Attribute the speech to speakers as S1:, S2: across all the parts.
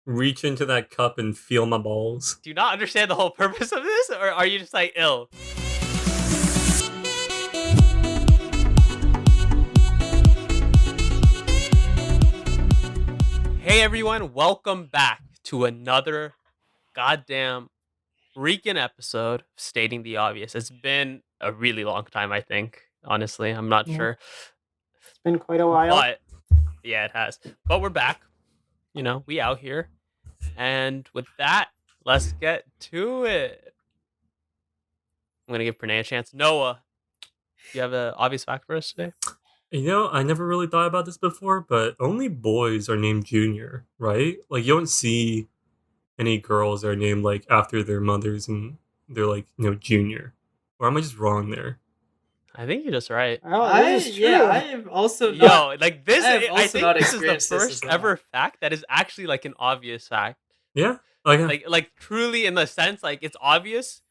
S1: reach into that cup and feel my balls.
S2: Do you not understand the whole purpose of this, or are you just like ill? Hey everyone, welcome back to another goddamn freaking episode of Stating the Obvious. It's been a really long time, I think. Honestly, I'm not sure.
S3: It's been quite a while.
S2: But yeah, it has. But we're back. You know, we out here. And with that, let's get to it. I'm gonna give Pranay a chance. Noah, do you have an obvious fact for us today?
S1: You know, I never really thought about this before, but only boys are named Junior, right? Like, you don't see any girls that are named, like, after their mothers and they're, like, Junior. Or am I just wrong there?
S2: I think you're just right.
S3: Oh, this is true.
S4: I have also not.
S2: Yo, like this,
S4: I have
S2: I
S4: also
S2: think
S4: not
S2: this is the
S4: experienced this
S2: first
S4: as well.
S2: ever fact that is actually like an obvious fact.
S1: Yeah?
S2: Like truly in the sense, like it's obvious,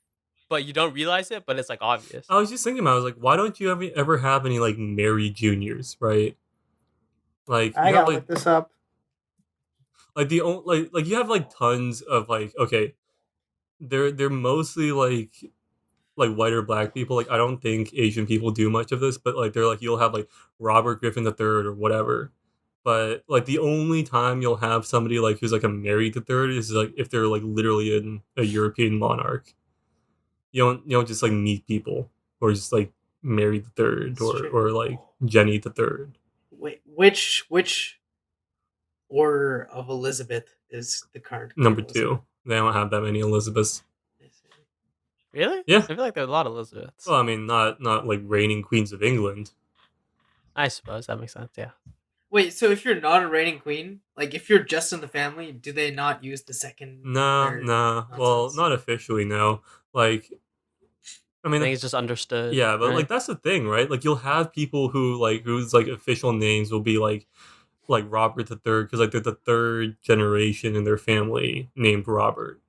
S2: but you don't realize it, but it's like obvious.
S1: I was just thinking about it. I was like, why don't you ever have any, like, Mary Juniors, right? Like,
S3: I
S1: you
S3: gotta
S1: have,
S3: look this up.
S1: like the only like you have like tons of like okay, they're mostly like white or black people. Like, I don't think Asian people do much of this, but like they're like you'll have like Robert Griffin III or whatever. But like the only time you'll have somebody like who's like a Mary the Third is like if they're like literally a European monarch. You don't just like meet people or just like Mary the Third
S4: That's true.
S1: or like Jenny the Third.
S4: Wait, which order of Elizabeth is the current?
S1: Number 2. They don't have that many Elizabeths.
S2: Really?
S1: Yeah.
S2: I feel like there's a lot of Elizabeths.
S1: Well, I mean, not like reigning queens of England.
S2: I suppose that makes sense. Yeah.
S4: Wait, so if you're not a reigning queen, like if you're just in the family, do they not use the second?
S1: Nah. Well,
S4: nonsense?
S1: not officially, no. Like, I
S2: I
S1: mean,
S2: think it's just understood.
S1: yeah, but
S2: right?
S1: like that's the thing, right? Like, you'll have people whose like official names will be like Robert the Third because like they're the third generation in their family named Robert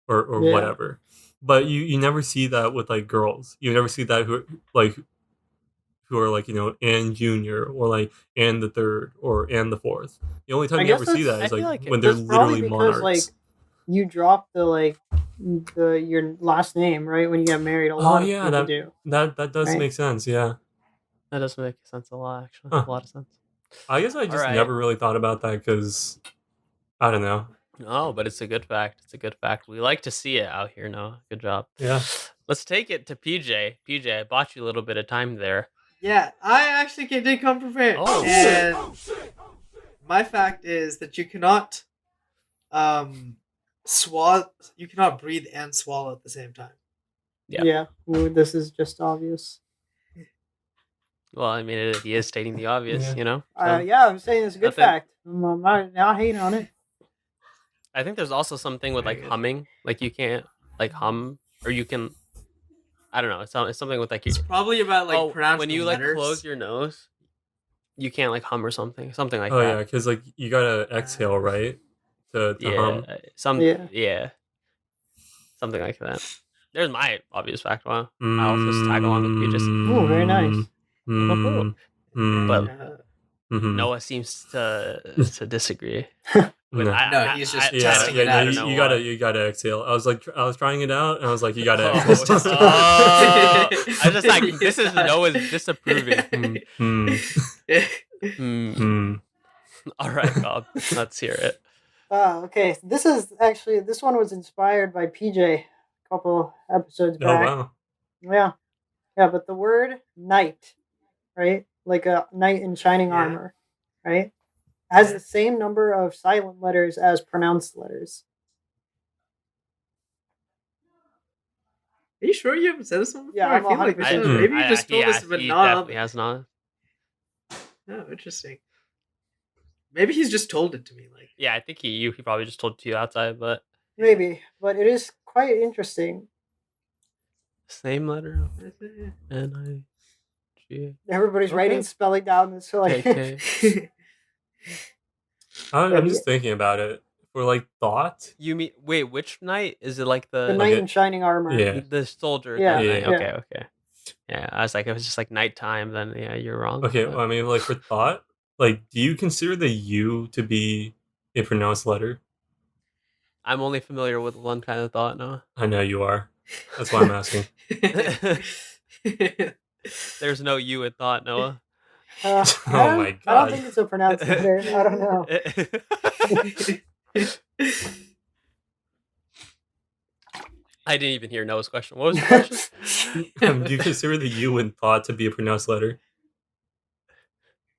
S1: or
S3: Yeah.
S1: whatever. But you never see that with like girls. You never see that who are like Anne Junior or like Anne the Third or Anne the Fourth. The only time
S3: I
S1: you ever
S3: guess
S1: see that
S2: I
S1: is
S2: feel
S1: like
S2: like
S1: when they're
S3: That's probably
S1: literally
S3: because
S1: monarchs.
S3: like you drop your last name, right? When you get married, a lot of
S1: yeah,
S3: people do.
S1: that does
S3: Right.
S1: make sense. Yeah,
S2: that does make sense a lot. Actually,
S1: Huh.
S2: a lot of sense.
S1: I guess I just
S2: Alright.
S1: never really thought about that because I don't know.
S2: No, but it's a good fact. It's a good fact. We like to see it out here. No, good job.
S1: Yeah.
S2: Let's take it to PJ. PJ, I bought you a little bit of time there.
S4: Yeah, I actually did come prepared.
S2: Oh,
S4: and my fact is that you cannot you cannot breathe and swallow at the same time.
S2: Yeah.
S3: Yeah. Ooh, this is just obvious.
S2: Well, I mean, he is stating the obvious,
S1: Yeah.
S2: you know.
S3: Yeah, I'm saying it's a good
S2: Nothing-
S3: fact. I'm not hating on it.
S2: I think there's also something with like humming, like you can't like hum, or you can. I don't know. It's something with like your,
S4: It's probably about like pronouncing
S2: when you
S4: the
S2: like
S4: letters.
S2: close your nose, you can't like hum or something like
S1: Oh yeah,
S2: that.
S1: because like you gotta exhale, right? To hum.
S2: Yeah, something like that. There's my obvious fact. Wow, I'll just tag along with you. Just
S3: Ooh, very nice.
S2: But
S1: Mhm.
S2: Noah seems to disagree. With,
S1: No.
S4: No, he's just
S1: Yeah,
S4: testing it
S1: no,
S4: out.
S1: you gotta exhale. I was trying it out, and I was like, you gotta
S2: Oh,
S1: exhale.
S2: I was just like, this is Noah's disapproving. All right, Bob, let's hear it.
S3: Okay. This one was inspired by PJ a couple episodes
S1: Oh
S3: back.
S1: wow.
S3: Yeah, but the word knight, right? Like a knight in shining
S4: Yeah.
S3: armor, right? Has the same number of silent letters as pronounced letters.
S4: Are you sure you haven't said this one before?
S3: Yeah, I'm
S4: I feel like
S3: 100%
S4: this- maybe you just told us, but
S2: he
S4: not.
S2: definitely has not.
S4: Oh, interesting. Maybe he's just told it to me. Like,
S2: Yeah, I think he probably just told it to you outside, but
S3: Maybe, but it is quite interesting.
S2: same letter. N-I-G.
S3: Everybody's
S2: Okay.
S3: writing spelling down this like
S2: K-K.
S1: I'm just thinking about it for like thought.
S2: You mean wait? Which knight is it? Like
S3: the
S2: the
S3: knight
S1: Okay.
S3: in shining armor.
S1: Yeah.
S2: the soldier?
S3: Yeah,
S2: that
S1: yeah,
S2: knight?
S3: yeah.
S2: Okay. Yeah, I was like, if it's just like nighttime, then yeah, you're wrong.
S1: Okay,
S2: but-
S1: well, I mean, like for thought, like, do you consider the U to be a pronounced letter?
S2: I'm only familiar with one kind of thought, Noah.
S1: I know you are. That's why I'm asking.
S2: There's no you in thought, Noah.
S3: I
S1: Oh my
S3: I don't
S1: god.
S3: think it's a pronounced letter. I don't know.
S2: I didn't even hear Noah's question. What was the question?
S1: Do you consider the U in thought to be a pronounced letter?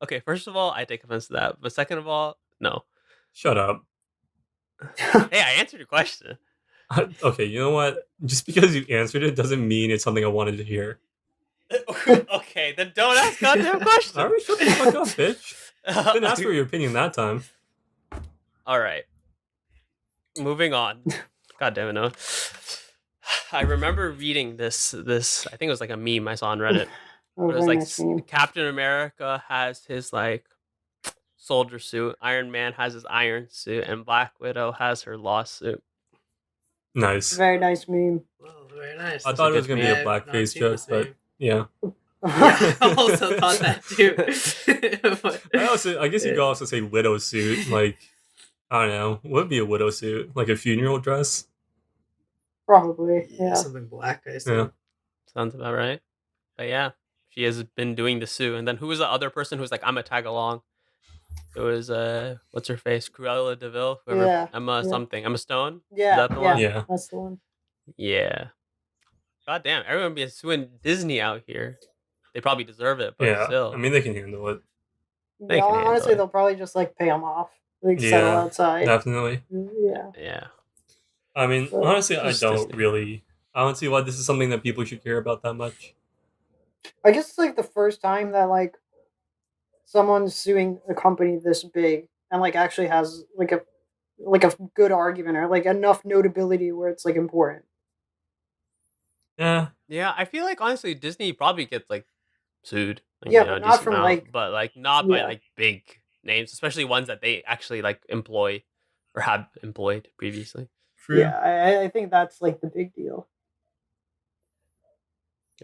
S2: Okay, first of all, I take offense to that. But second of all, no.
S1: Shut up.
S2: Hey, I answered your question.
S1: Okay, you know what? Just because you answered it doesn't mean it's something I wanted to hear.
S2: Okay, then don't ask goddamn questions.
S1: Alright, shut the fuck up, bitch. Didn't ask for your opinion that time.
S2: All right. Moving on. God damn it, Noah. I remember reading this. I think it was like a meme I saw on Reddit.
S3: Oh,
S2: It was
S3: very
S2: like
S3: nice name.
S2: Captain America has his like soldier suit, Iron Man has his iron suit, and Black Widow has her lawsuit.
S1: Nice.
S3: Very nice meme.
S4: Well, very nice.
S1: I thought it
S2: good
S1: was gonna be
S2: meme.
S1: a
S4: I've not
S1: blackface
S4: seen the
S1: joke, but
S4: same.
S1: yeah.
S4: Yeah, I also thought that too. But-
S1: I guess you could also say widow suit. Like, I don't know. What would be a widow suit? Like a funeral dress?
S3: Probably, yeah.
S4: Something black, I assume.
S1: Yeah.
S2: Sounds about right. But yeah, she has been doing the suit. And then who was the other person who was like, I'm gonna tag along? It was what's her face? Cruella DeVille, whoever
S3: Yeah,
S2: Emma
S3: yeah.
S2: something. Emma Stone?
S3: Yeah,
S2: Is that the
S3: yeah,
S2: one?
S1: Yeah.
S3: that's the one.
S2: Yeah. God damn, everyone be suing Disney out here. They probably deserve it, but
S1: Yeah.
S2: still.
S1: I mean, they can handle it.
S2: They
S3: Yeah,
S2: can handle
S3: honestly,
S2: it.
S3: they'll probably just like pay them off, like settle
S1: Yeah,
S3: outside.
S1: definitely.
S3: Yeah,
S2: Yeah.
S1: I mean,
S3: So,
S1: honestly, I
S2: just
S1: don't
S2: Disney.
S1: really. I don't see why this is something that people should care about that much.
S3: I guess it's like the first time that like someone's suing a company this big and like actually has like a good argument or like enough notability where it's like important.
S1: Yeah.
S2: Yeah, I feel like honestly Disney probably gets like sued. Like,
S3: Yeah,
S2: you know,
S3: but
S2: a
S3: not
S2: decent
S3: from,
S2: amount,
S3: like-
S2: but like not by
S3: Yeah.
S2: like big names, especially ones that they actually like employ or have employed previously.
S3: Yeah, I think that's like the big deal.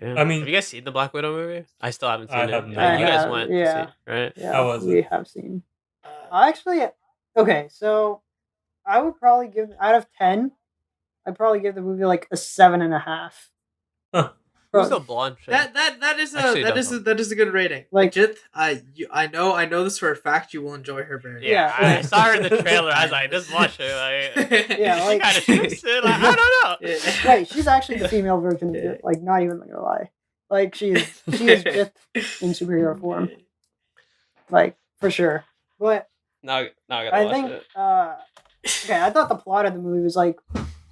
S2: Yeah.
S1: I mean-
S2: have you guys seen the Black Widow movie? I still haven't seen
S1: I
S2: it.
S1: have
S2: You
S1: not.
S2: guys
S3: I
S2: went
S3: have,
S2: to see
S3: yeah.
S2: it, right?
S3: Yeah,
S1: How was
S3: we
S1: it?
S3: have seen.
S4: Uh,
S3: Actually, okay, so I would probably give out of 10. I'd probably give the movie like a 7.5.
S1: Huh.
S2: Who's the blonde chick?
S4: that is
S2: Actually,
S4: a
S2: don't.
S4: that is a good rating.
S3: Like-
S4: Legit, I know this for a fact. You will enjoy her very
S2: Yeah,
S3: Yeah.
S2: I saw her in the trailer. I was like, just watch it. Like,
S3: Yeah,
S2: she
S3: like-
S2: kind of shoots it. Like, I don't know.
S4: Yeah.
S3: Right, she's actually the female version of it. Like, not even gonna lie. Like, she is just in superhero form. Like, for sure. But
S2: Now I gotta
S3: I
S2: watch
S3: think,
S2: it.
S3: okay, I thought the plot of the movie was like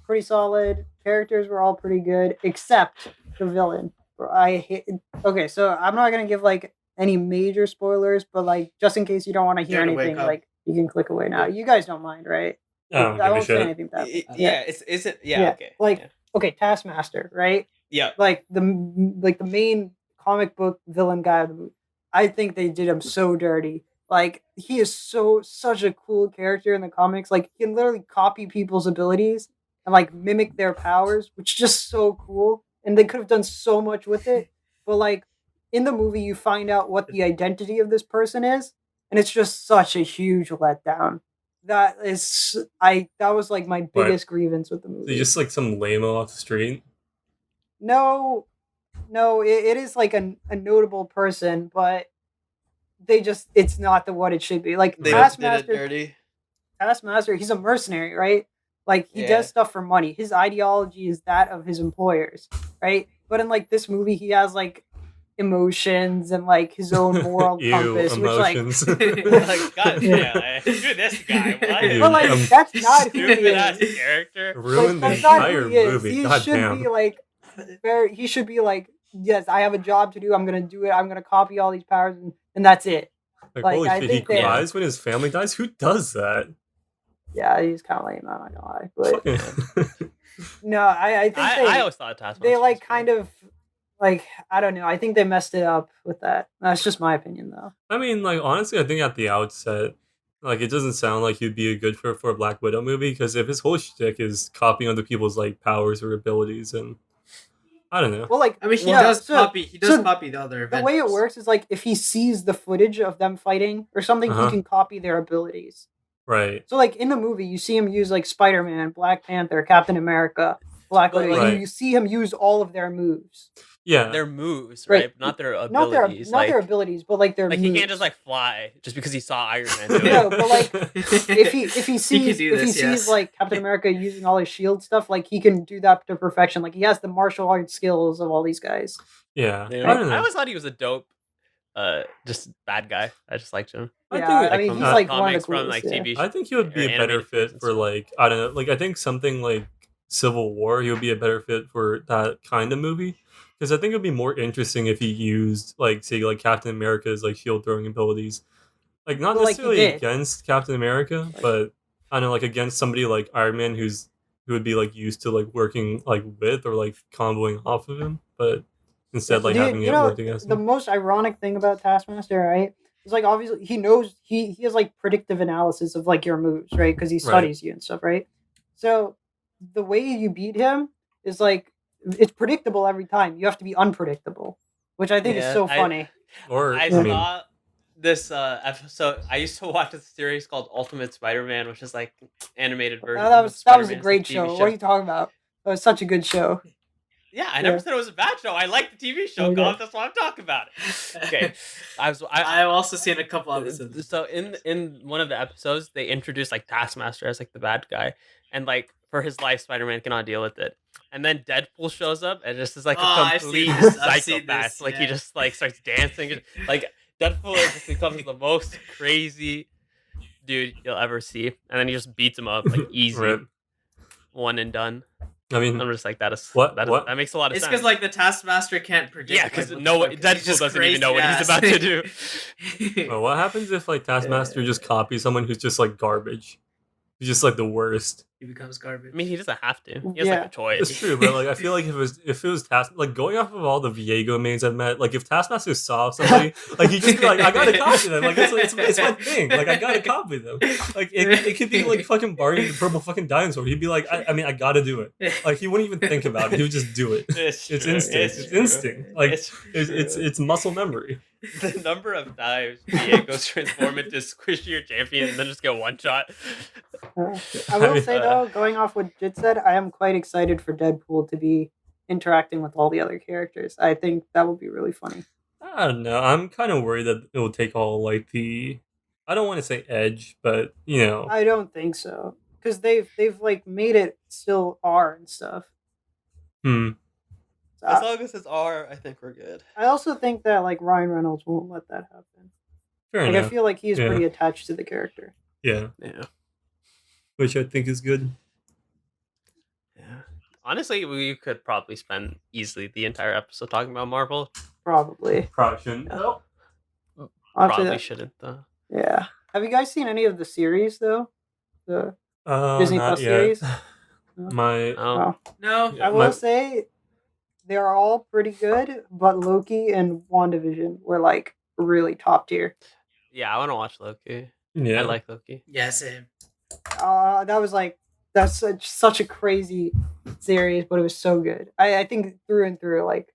S3: pretty solid. Characters were all pretty good, except the villain. I hate. Okay, so I'm not gonna give like any major spoilers, but like just in case you don't want to hear
S4: Dare to wake
S3: anything,
S4: up.
S3: like you can click away now. You guys don't mind, right?
S1: I don't
S3: I
S1: give a
S3: won't say
S1: shit.
S3: anything bad.
S2: Is it? Yeah,
S3: Yeah,
S2: okay.
S3: like- Okay, Taskmaster, right?
S2: yeah.
S3: Like the main comic book villain guy of the movie. I think they did him so dirty. Like he is such a cool character in the comics. Like he can literally copy people's abilities and like mimic their powers, which is just so cool. And they could have done so much with it. But like in the movie, you find out what the identity of this person is, and it's just such a huge letdown. That was like my biggest grievance with the
S1: So
S3: movie.
S1: you just like some lame-o off the street?
S3: No, it is like a notable person, but it's not what it should be. Like
S1: They
S3: Taskmaster,
S2: dirty.
S3: Taskmaster, he's a mercenary, right? Like he
S2: Yeah.
S3: does stuff for money. His ideology is that of his employers, right? But in like this movie, he has like emotions and like his own moral
S1: Ew,
S3: compass, which like
S1: emotions.
S2: Like, God damn, like, you're this guy. What?
S1: Dude,
S3: but like that's not who he
S2: Stupid ass
S3: is.
S2: character.
S1: Ruined the
S3: That's not
S1: entire
S3: who he is.
S1: movie.
S3: He
S1: God
S3: should
S1: damn.
S3: be like he should be like, yes, I have a job to do. I'm gonna do it. I'm gonna copy all these powers, and that's it. like,
S1: holy
S3: I
S1: shit, he
S3: think they-
S1: cries when his family dies? Who does that?
S3: Yeah, he's kind of lame. I'm not gonna lie, but
S1: Fucking-
S3: no, I think
S2: I always thought Taskmaster.
S3: they like
S2: was
S3: kind of like I don't know. I think they messed it up with that. That's just my opinion, though.
S1: I mean, like, honestly, I think at the outset, like, it doesn't sound like he'd be a good for a Black Widow movie, because if his whole shtick is copying other people's, like, powers or abilities, and I don't know.
S3: Well, like
S4: I mean, he
S3: yeah,
S4: does
S3: so
S4: copy. He does
S3: so
S4: copy the other.
S3: the way it
S4: Avengers.
S3: works is like if he sees the footage of them fighting or something,
S1: Uh-huh.
S3: he can copy their abilities.
S1: Right.
S3: So like in the movie, you see him use like Spider-Man, Black Panther, Captain America, Black
S2: But,
S3: Widow.
S2: like-
S3: You see him use all of their moves.
S1: Yeah.
S2: Their moves,
S3: Right.
S2: right? But not their
S3: Not their
S2: abilities.
S3: not
S2: like,
S3: their abilities, but like their
S2: like
S3: moves.
S2: he can't just like fly just because he saw Iron Man do it.
S3: No, but like if he sees
S4: do
S3: if he
S4: this,
S3: sees
S4: yes.
S3: like Captain America using all his shield stuff, like he can do that to perfection. Like he has the martial arts skills of all these guys.
S1: yeah.
S2: You
S1: I
S2: know?
S1: don't
S2: I
S1: know.
S2: always thought he was a dope, just bad guy. I just liked him.
S3: Yeah, I mean
S1: from
S3: he's
S1: the
S3: like one of
S2: Comics
S3: the
S2: from
S3: coolest.
S2: like
S3: Yeah.
S2: TV.
S1: I think he would be
S2: or
S1: a better
S2: animated series
S1: fit
S2: and
S1: for
S2: stuff.
S1: like I don't know, like I think something like Civil War. He would be a better fit for that kind of movie because I think it would be more interesting if he used like say like Captain America's like shield throwing abilities, like not
S3: But, like, he
S1: necessarily
S3: did.
S1: against Captain America,
S3: Like-
S1: but I don't know, like against somebody like Iron Man who would be like used to like working like with or like comboing off of him, but instead like
S3: Dude,
S1: having
S3: you
S1: it
S3: know
S1: work against
S3: the
S1: him.
S3: most ironic thing about Taskmaster, right? Is like obviously he knows he has like predictive analysis of like your moves, right? Because he studies you and stuff, right? So the way you beat him is like it's predictable every time. You have to be unpredictable, which I think is
S2: Yeah,
S3: so funny.
S1: Or
S2: I
S1: I mean,
S2: saw this episode. I used to watch a series called Ultimate Spider-Man, which is like animated version.
S3: that
S2: of
S3: was a
S2: Spider-Man. It's
S3: great
S2: TV
S3: show. What are you talking about? That was such a good show.
S2: Yeah, I never
S3: Yeah.
S2: said it was a bad show. I like the TV show.
S3: Okay.
S2: God, that's why I'm talking about it. Okay,
S4: I've also seen a couple episodes.
S2: So in one of the episodes, they introduced like Taskmaster as like the bad guy, and like for his life, Spider-Man cannot deal with it. And then Deadpool shows up and just is like
S4: Oh,
S2: a
S4: I've seen
S2: complete
S4: this. I've seen
S2: psychopath.
S4: this,
S2: Like he
S4: yeah.
S2: just like starts dancing. And, like Deadpool just becomes the most crazy dude you'll ever see, and then he just beats him up like easy,
S1: Right.
S2: one and done.
S1: I mean,
S2: I'm just like that is
S1: What-
S2: that, is,
S1: what?
S2: that makes a lot of
S4: It's
S2: sense.
S4: because like the Taskmaster can't predict.
S2: Yeah, 'cause
S4: like,
S2: no
S4: what
S2: one-
S4: to do, 'cause he's
S2: Deadpool
S4: just
S2: doesn't even know
S4: crazy
S2: what he's
S4: ass.
S2: about to do.
S1: well, what happens if like Taskmaster just copies someone who's just like garbage? He's just like the worst.
S4: He becomes garbage.
S2: I mean, he doesn't have to. He has
S3: Yeah.
S2: like a choice.
S1: It's true, but like I feel like if it was like going off of all the Viego mains I've met, like if Taskmaster saw somebody, like he'd just be like, I gotta copy them. Like it's my thing. Like I gotta copy them. Like it could be like fucking Barney the purple fucking dinosaur. He'd be like, I mean I gotta do it. Like he wouldn't even think about it. He would just do it.
S2: It's
S1: It's
S2: true.
S1: instinct. It's
S2: true.
S1: instinct. Like
S2: It's
S1: it's muscle memory.
S2: the number of times Viego's transform into squishier champion and then just get one shot.
S3: I will say though, going off what Jit said, I am quite excited for Deadpool to be interacting with all the other characters. I think that will be really funny.
S1: I don't know. I'm kind of worried that it will take all like the. I don't want to say edge, but you know.
S3: I don't think so because they've like made it still R and stuff.
S1: Hmm.
S3: So
S2: As long as it's R, I think we're good.
S3: I also think that like Ryan Reynolds won't let that happen.
S1: Fair
S3: Like I
S1: enough.
S3: feel like he is
S1: Yeah.
S3: pretty attached to the character.
S1: Yeah,
S2: Yeah.
S1: which I think is good.
S2: Yeah. Honestly, we could probably spend easily the entire episode talking about Marvel.
S3: Probably.
S1: Probably shouldn't.
S3: After
S2: Probably
S3: that,
S2: shouldn't though.
S3: yeah. Have you guys seen any of the series though? The Disney
S1: Not
S3: Plus
S1: yet.
S3: series?
S1: My
S2: Oh,
S3: well,
S4: No,
S1: Yeah,
S3: I will
S1: my-
S3: say they're all pretty good, but Loki and WandaVision were like really top tier.
S2: yeah, I want to watch Loki.
S1: yeah.
S2: I like Loki.
S4: yeah, same.
S3: That was like that's such a crazy series, but it was so good. I think through and through, like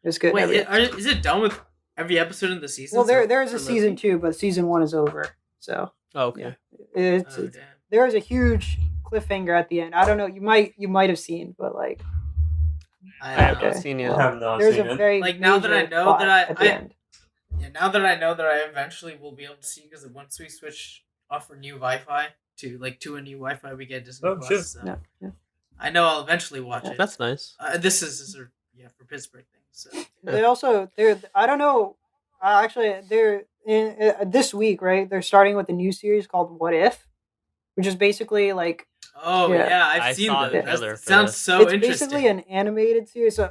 S3: it was good.
S4: Wait,
S3: every
S4: is it done with every episode in the season?
S3: well, there is a season 2, but season 1 is over. So
S2: Oh, okay.
S3: it's,
S4: Oh,
S3: it's
S4: damn.
S3: there is a huge cliffhanger at the end. I don't know. You might have seen, but like
S2: I have
S3: Okay.
S2: not seen
S1: I
S2: yet.
S1: have not
S3: there's
S1: seen
S3: a
S1: it.
S3: very
S4: Like, now that I
S3: major
S4: know
S3: plot
S4: that
S3: at the end.
S4: Yeah, now that I know that I eventually will be able to see, because once we switch off for new Wi-Fi to a new Wi-Fi, we get Disney
S1: Oh,
S4: Plus.
S1: shit.
S4: So
S3: Yeah.
S4: I know I'll eventually watch it.
S2: That's nice.
S4: This is for Pittsburgh thing. So
S3: They also I don't know. Actually, they're in this week, right? They're starting with a new series called What If, which is basically like
S4: oh
S3: Yeah.
S4: yeah,
S2: I
S4: I've seen
S2: saw
S4: that.
S2: the
S4: That
S2: trailer for
S4: sounds
S2: this.
S4: so
S3: it's
S4: interesting.
S3: basically an animated series. So,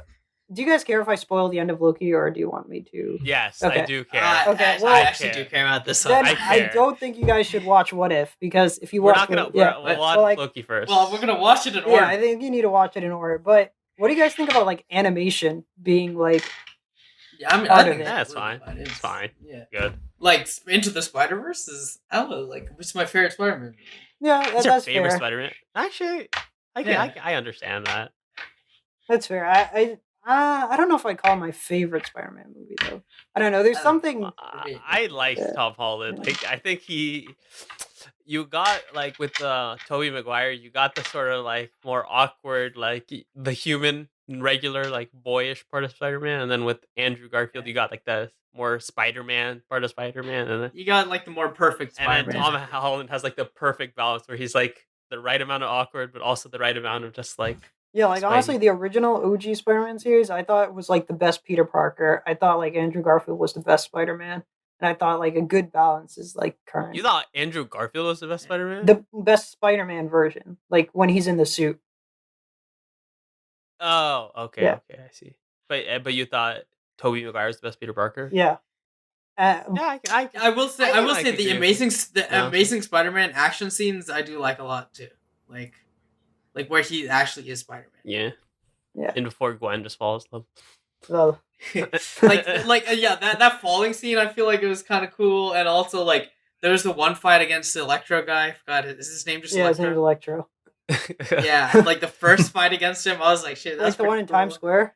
S3: do you guys care if I spoil the end of Loki, or do you want me to?
S2: Yes,
S3: Okay.
S2: I do care.
S3: Okay,
S4: I
S3: well-
S4: actually do care about this
S3: Then
S4: one.
S2: I
S3: I
S2: care.
S3: don't think you guys should watch What If, because if you
S2: We're
S3: watch,
S2: not gonna.
S3: What If- yeah,
S2: We'll watch
S3: well, like-
S2: Loki first.
S4: Well, we're gonna watch it in order.
S3: yeah, I think you need to watch it in order. But what do you guys think about like animation being like?
S4: Yeah, I mean,
S3: Part
S4: I
S3: of
S4: think
S3: it.
S2: Yeah, it's fine. It's fine.
S4: Yeah,
S2: Good.
S4: like Into the Spider-Verse is it's my favorite Spider-Man movie.
S3: Yeah,
S2: What's your
S3: that's
S2: favorite
S3: fair.
S2: Spider-Man? Actually,
S4: Yeah.
S2: I understand that.
S3: That's fair. I don't know if I call it my favorite Spider-Man movie though. I don't know. There's
S4: I don't-
S3: something.
S2: I like
S3: Yeah.
S2: Tom Holland.
S3: Yeah.
S2: Like, I think you got like with Tobey Maguire, you got the sort of like more awkward, like the human, regular, like boyish part of Spider-Man, and then with Andrew Garfield, you got like the more Spider-Man part of Spider-Man,
S4: You got like the more perfect
S2: and then
S4: Spider-Man.
S2: Tom Holland has like the perfect balance where he's like the right amount of awkward, but also the right amount of just like
S3: Yeah, like
S2: Spidey.
S3: honestly, the original OG Spider-Man series, I thought was like the best Peter Parker. I thought like Andrew Garfield was the best Spider-Man, and I thought like a good balance is like current.
S2: You thought Andrew Garfield was the best Spider-Man?
S3: The best Spider-Man version, like when he's in the suit.
S2: Oh, okay,
S3: Yeah.
S2: okay, I see. But you thought Tobey Maguire was the best Peter Parker?
S3: Yeah.
S2: Yeah,
S4: I will say
S2: could
S4: the
S2: agree with Yeah.
S4: Amazing Spider-Man action scenes I do like a lot too. Like where he actually is Spider-Man.
S2: Yeah.
S3: Yeah.
S2: And before Gwen just falls in love.
S3: well,
S4: Yeah, that falling scene I feel like it was kind of cool, and also like there was the one fight against the Electro guy. I forgot is his name just
S3: yeah, his name's
S4: Electro?
S3: Electro.
S4: Yeah, like the first fight against him, I was like, shit, that's
S3: Like the one in
S4: pretty cool.
S3: Times Square.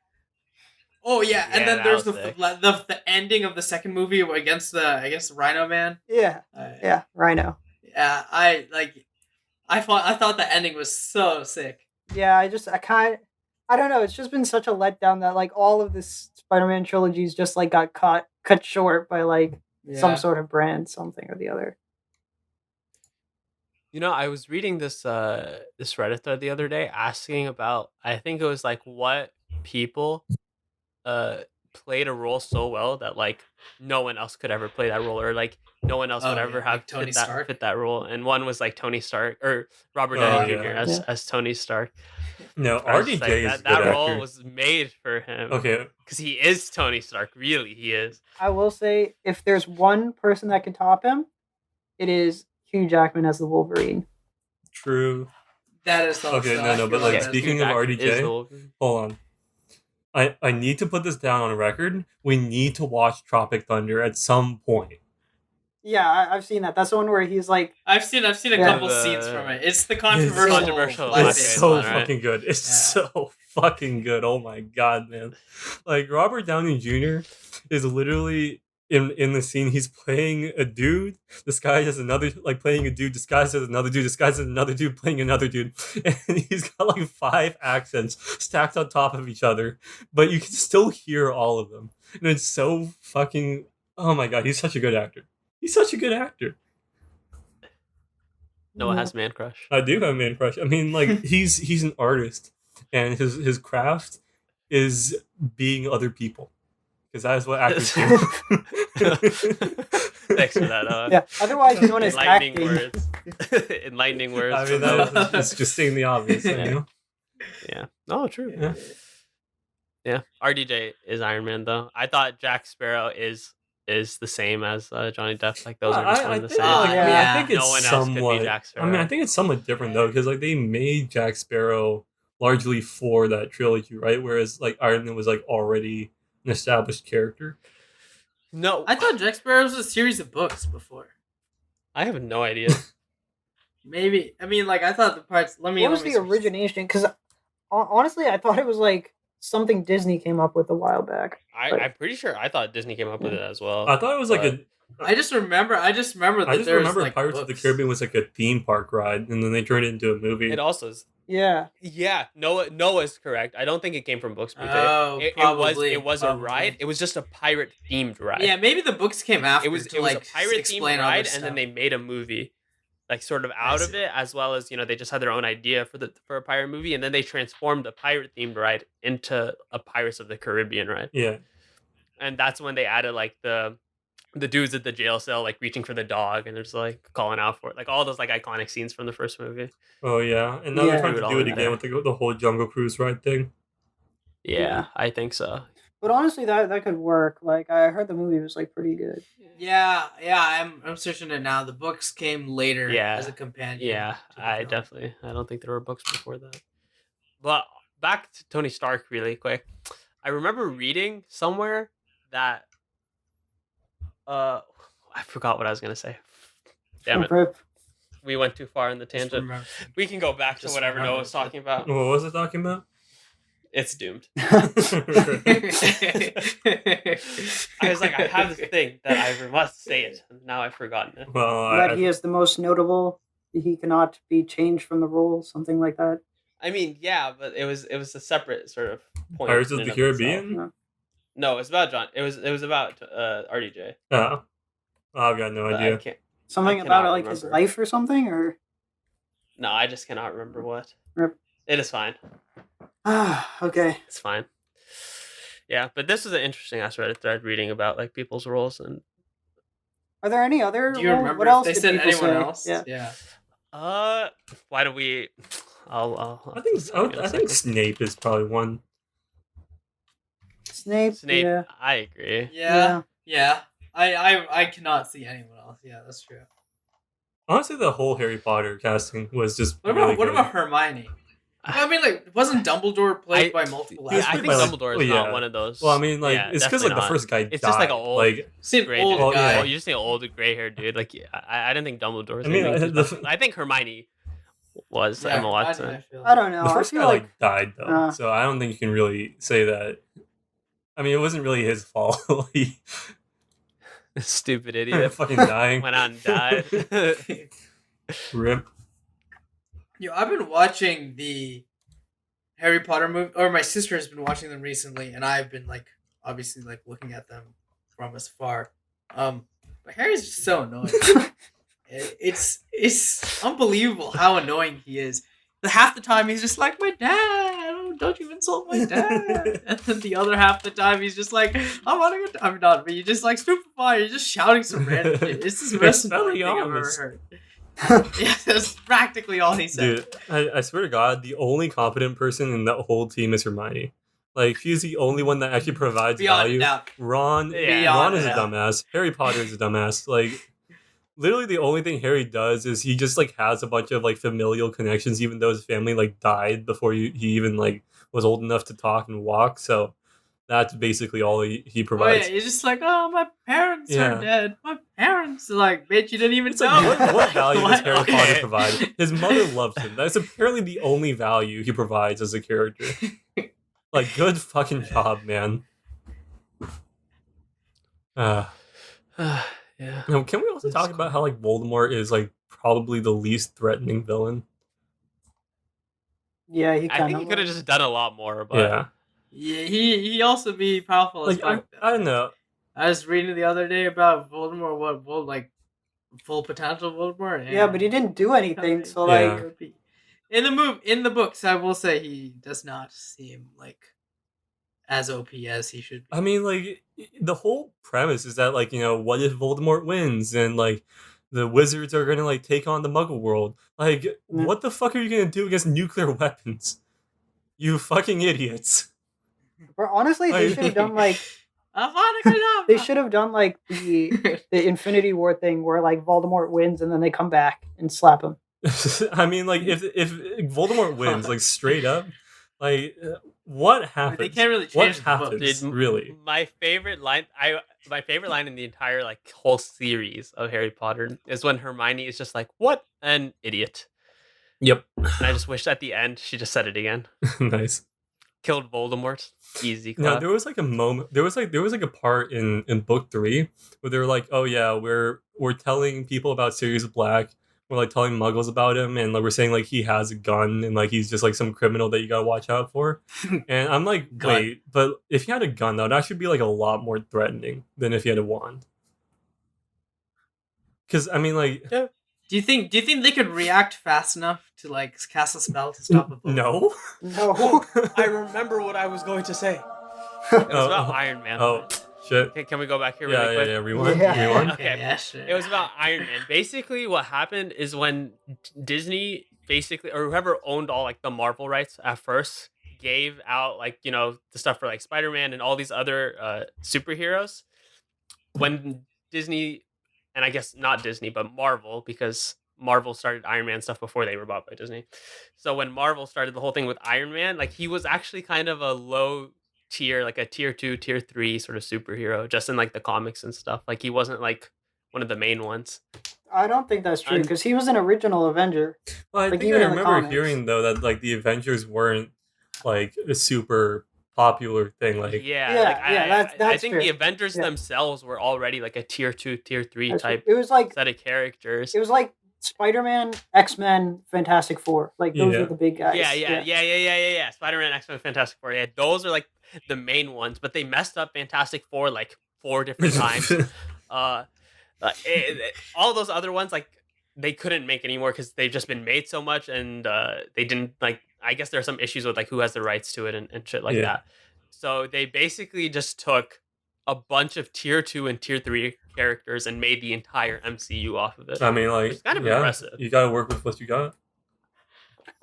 S4: Oh yeah, and
S2: Yeah,
S4: then
S2: that
S4: there's
S2: was
S4: the ending of the second movie against the Rhino Man.
S3: Yeah. Yeah, Rhino.
S4: Yeah, I thought the ending was so sick.
S3: Yeah, I don't know. It's just been such a letdown that like all of this Spider-Man trilogies just like got cut short by like some sort of brand, something or the other.
S2: You know, I was reading this this Reddit thread the other day asking about, I think it was like what people played a role so well that like no one else could ever play that role, or like no one else would ever have
S4: like Tony
S2: fit
S4: Stark.
S2: that role. And one was like Tony Stark or Robert
S1: Oh,
S2: Downey
S1: yeah.
S2: Jr. as Tony Stark.
S1: No,
S2: I was just
S1: RDJ
S2: like,
S1: is a
S2: that
S1: good
S2: role
S1: actor.
S2: was made for him.
S1: Okay,
S2: Because he is Tony Stark. Really, he is.
S3: I will say if there's one person that can top him, it is Hugh Jackman as the Wolverine.
S1: true.
S4: That is also,
S1: Okay, no,
S4: I
S1: but
S4: feel
S1: like
S2: Yeah,
S1: speaking
S2: Hugh
S1: of
S2: Jackman is the
S1: RDJ,
S2: Wolverine.
S1: hold on. I need to put this down on record. We need to watch Tropic Thunder at some point.
S3: Yeah, I've seen that. That's the one where he's like,
S4: I've seen a
S3: Yeah.
S4: couple scenes from it. It's the
S2: Controversial
S4: blackface
S1: It's
S2: blackface
S1: so
S2: one, right?
S1: fucking good. It's
S4: Yeah.
S1: so fucking good. Oh my god, man! Like Robert Downey Jr. is literally in the scene. He's playing a dude disguised as another, like playing a dude disguised as another dude disguised as another dude playing another dude, and he's got like 5 accents stacked on top of each other, but you can still hear all of them, and it's so fucking. Oh my god, he's such a good actor. He's such a good actor.
S2: Noah has man crush.
S1: I do have a man crush. I mean, like he's an artist, and his craft is being other people, because that is what actors do.
S2: Thanks for that.
S3: yeah. Otherwise known as
S2: Enlightening
S3: acting.
S2: words. Enlightening words.
S1: I mean,
S2: from Noah.
S1: that is just saying the obvious,
S2: Yeah.
S1: you know.
S2: Yeah. Oh, true.
S1: Yeah.
S2: Yeah. RDJ is Iron Man though. I thought Jack Sparrow is the same as Johnny Depp. Like those are just one
S1: I
S2: and the
S1: think,
S2: same.
S1: like, I mean, I
S3: Yeah.
S1: think it's
S2: No one else could be
S1: somewhat.
S2: Jack
S1: I mean, I
S2: Sparrow.
S1: think it's somewhat different though, because like they made Jack Sparrow largely for that trilogy, right? Whereas like Iron Man was like already an established character.
S2: No,
S4: I thought Jack Sparrow was a series of books before.
S2: I have no idea.
S4: Maybe I mean like I thought the parts.
S3: What was the
S4: search.
S3: origination? Because honestly, I thought it was like something Disney came up with a while back.
S2: I'm pretty sure I thought Disney came up with it as well.
S1: I thought it was like
S2: But-
S1: a.
S4: I just remember that
S1: I just
S4: there
S1: remember
S4: was, like,
S1: Pirates of the
S4: books.
S1: Caribbean was like a theme park ride, and then they turned it into a movie.
S2: It also is.
S3: Yeah.
S2: Yeah, Noah's correct. I don't think it came from books. BJ.
S4: Oh, probably,
S2: it was a
S4: probably.
S2: ride. It was just a pirate themed ride.
S4: Yeah, maybe the books came after.
S2: it was
S4: to,
S2: it was
S4: like,
S2: a pirate themed
S4: explain all
S2: ride,
S4: this
S2: and then
S4: stuff.
S2: they made a movie, like sort of out of
S4: see.
S2: it, as well as they just had their own idea for a pirate movie, and then they transformed the pirate themed ride into a Pirates of the Caribbean ride,
S1: Yeah.
S2: and that's when they added like the dudes at the jail cell like reaching for the dog and they're just like calling out for it, like all those like iconic scenes from the first movie.
S1: Oh yeah, and now
S3: Yeah.
S1: they're trying
S2: Do it
S1: to
S2: all
S1: do it
S2: in
S1: again
S2: there.
S1: with the whole Jungle Cruise ride thing.
S2: Yeah, I think so.
S3: But honestly, that could work. Like I heard the movie was like pretty good.
S4: Yeah, I'm searching it now. The books came later
S2: Yeah.
S4: as a companion.
S2: Yeah,
S4: to the
S2: I
S4: film.
S2: don't think there were books before that. But back to Tony Stark really quick. I remember reading somewhere that I forgot what I was gonna say. Damn it.
S3: Rip.
S2: We went too far in the
S4: Just
S2: tangent.
S4: remember-
S2: We can go back to
S4: Just
S2: whatever
S4: remember
S2: Noah was
S4: that.
S2: talking about.
S1: What was it talking about?
S2: It's doomed.
S1: Well,
S2: I was like, I have this thing that I must say it, and now I've forgotten it.
S3: That he is the most notable he cannot be changed from the role, something like that.
S2: I mean, yeah, but it was a separate sort of point.
S1: Pirates
S2: in
S1: of the
S2: and itself.
S1: Caribbean?
S3: Yeah.
S2: No, it's about John. It was about RDJ.
S1: Oh. I've got no
S2: But I
S1: idea.
S2: can't.
S3: Something
S2: I
S3: about
S2: cannot
S3: like his
S2: remember.
S3: life or something, or
S2: No, I just cannot remember what.
S3: Rip.
S2: It is fine.
S3: Okay.
S2: It's fine. Yeah, but this was an interesting ass Reddit thread reading about like people's roles and.
S3: Are there any other?
S4: Do you
S3: roles?
S4: remember
S3: What
S4: if
S3: else
S4: they
S3: did
S4: said
S3: people
S4: anyone
S3: say?
S4: else?
S3: Yeah.
S2: Why do we? I'll
S1: I think
S2: say in a
S1: I think
S2: second.
S1: Snape is probably one.
S3: Snape.
S2: Snape.
S3: Yeah.
S2: I agree.
S4: Yeah. I cannot see anyone else. Yeah, that's true.
S1: Honestly, the whole Harry Potter casting was just
S4: What about
S1: really
S4: what
S1: good.
S4: about Hermione? I mean, like, wasn't Dumbledore played by multiple
S1: he was
S2: Yeah, I
S1: played
S2: think
S1: by, like-
S2: Dumbledore is
S1: well,
S2: not
S1: yeah.
S2: one of those.
S1: Well, I mean, like
S2: yeah,
S1: it's because
S2: definitely
S1: like the
S2: not.
S1: first guy
S2: It's
S1: died.
S2: just like an old,
S1: like
S4: Seen
S2: gray
S4: old
S2: dude.
S4: guy.
S2: Well, you just think old gray haired dude. Like I didn't think Dumbledore was.
S1: I mean,
S2: anything too
S1: the-
S2: special. I think Hermione was
S4: Yeah,
S2: Emma
S4: Hermione,
S2: Watson.
S4: I feel.
S3: I don't know.
S1: the
S3: I
S1: first
S3: feel
S1: guy
S3: like
S1: died though, so I don't think you can really say that. I mean, it wasn't really his fault. He
S2: Stupid idiot.
S1: fucking dying.
S2: Went out and died.
S1: Rip.
S4: Yo, I've been watching the Harry Potter movie, or my sister has been watching them recently, and I've been like, obviously, like looking at them from afar. But Harry's just so annoying. It's unbelievable how annoying he is. Half the time he's just like, my dad, oh, don't you insult my dad. And then the other half the time he's just like, I want to go. I'm not, but you're just like stupid fire. You're just shouting some random shit. It's the most annoying thing I've ever heard. Yeah, that's practically all he said.
S1: Dude, I swear to God, the only competent person in that whole team is Hermione. Like, she's the only one that actually provides
S4: Beyond
S1: value.
S4: doubt.
S1: Ron
S4: Beyond
S1: is a
S4: doubt.
S1: dumbass. Harry Potter is a dumbass. Like, literally the only thing Harry does is he just, like, has a bunch of, like, familial connections, even though his family, like, died before he even, like, was old enough to talk and walk. So that's basically all he
S4: Oh
S1: provides.
S4: yeah, you're just like, oh, my parents
S1: Yeah.
S4: are dead. My parents are like, bitch, you didn't even
S1: It's
S4: know.
S1: like, what value does
S4: What?
S1: Harry
S2: Okay.
S1: Potter provide? His mother loves him. That's apparently the only value he provides as a character. Like, good fucking job, man.
S2: yeah.
S1: Now, can we also talk about how, like, Voldemort is, like, probably the least threatening villain?
S3: yeah, he
S2: I
S3: kind
S2: think he
S3: of
S2: could have just done a lot more, but
S1: Yeah.
S4: Yeah, he also be powerful as
S1: Like,
S4: fuck.
S1: I don't know.
S4: I was reading the other day about Voldemort, like full potential Voldemort.
S3: Yeah, but he didn't do anything. So like,
S1: Yeah.
S4: in the books, I will say he does not seem like as OP as he should be.
S1: I mean, like, the whole premise is that, like, you know, what if Voldemort wins and, like, the wizards are gonna, like, take on the Muggle world? Like, what the fuck are you gonna do against nuclear weapons? You fucking idiots.
S3: but honestly, they
S1: Like-
S3: should have done like
S4: Avada
S3: they should have done like the Infinity War thing where like Voldemort wins and then they come back and slap him.
S1: I mean, like, if Voldemort wins, like, straight up, like, what happens?
S4: They can't really
S1: What
S4: change the book.
S1: happens?
S2: Dude,
S1: Really?
S2: my favorite line in the entire like whole series of Harry Potter is when Hermione is just like, "What an idiot!"
S1: Yep.
S2: And I just wish at the end she just said it again.
S1: Nice.
S2: Killed Voldemort. Easy.
S1: No,
S2: Clap.
S1: there was like a moment. There was like a part in book 3 where they were like, "Oh yeah, we're telling people about Sirius Black. We're like telling Muggles about him, and like we're saying like he has a gun and like he's just like some criminal that you gotta watch out for." And I'm like,
S4: Gun.
S1: wait, but if he had a gun, that would actually be like a lot more threatening than if he had a wand. Because I mean, like,
S4: Do you think they could react fast enough to like cast a spell to stop a Voldemort?
S1: no.
S3: No.
S2: I remember what I was going to say. It was about Iron Man.
S1: Oh shit.
S2: Okay, can we go back here
S1: Yeah,
S2: really quick?
S1: yeah. Rewind.
S3: Yeah.
S1: Rewind.
S2: Okay.
S4: Yeah, sure.
S2: It was about Iron Man. Basically, what happened is when Disney basically, or whoever owned all like the Marvel rights at first, gave out like, you know, the stuff for like Spider-Man and all these other superheroes. When Disney, and I guess not Disney, but Marvel, because Marvel started Iron Man stuff before they were bought by Disney. So when Marvel started the whole thing with Iron Man, like he was actually kind of a low tier, like a tier 2, tier 3 sort of superhero, just in like the comics and stuff. Like he wasn't like one of the main ones.
S3: I don't think that's true
S2: I'm-
S3: because he was an original Avenger.
S1: Well, I
S3: Like,
S1: think
S3: even
S1: I
S3: in the
S1: remember
S3: comics.
S1: hearing though that like the Avengers weren't like a super popular thing. Like,
S2: Yeah,
S3: Yeah,
S2: like,
S3: yeah,
S2: I
S3: that's
S2: think
S3: true.
S2: the Avengers
S3: Yeah.
S2: themselves were already like a tier 2, tier 3
S3: That's-
S2: type
S3: It was like
S2: set of characters.
S3: it was like Spider-Man, X-Men, Fantastic Four. Like those
S1: Yeah.
S3: are the big guys.
S2: Yeah. Spider-Man, X-Men, Fantastic Four. Yeah, those are like the main ones, but they messed up Fantastic Four like 4 different times. uh, all those other ones, like they couldn't make anymore because they've just been made so much, and they didn't like. I guess there are some issues with like who has the rights to it and shit like
S1: Yeah.
S2: that. So they basically just took a bunch of tier 2 and tier 3 characters and made the entire MCU off of it.
S1: I mean, like,
S2: Which is kind of
S1: yeah,
S2: impressive.
S1: you gotta work with what you got.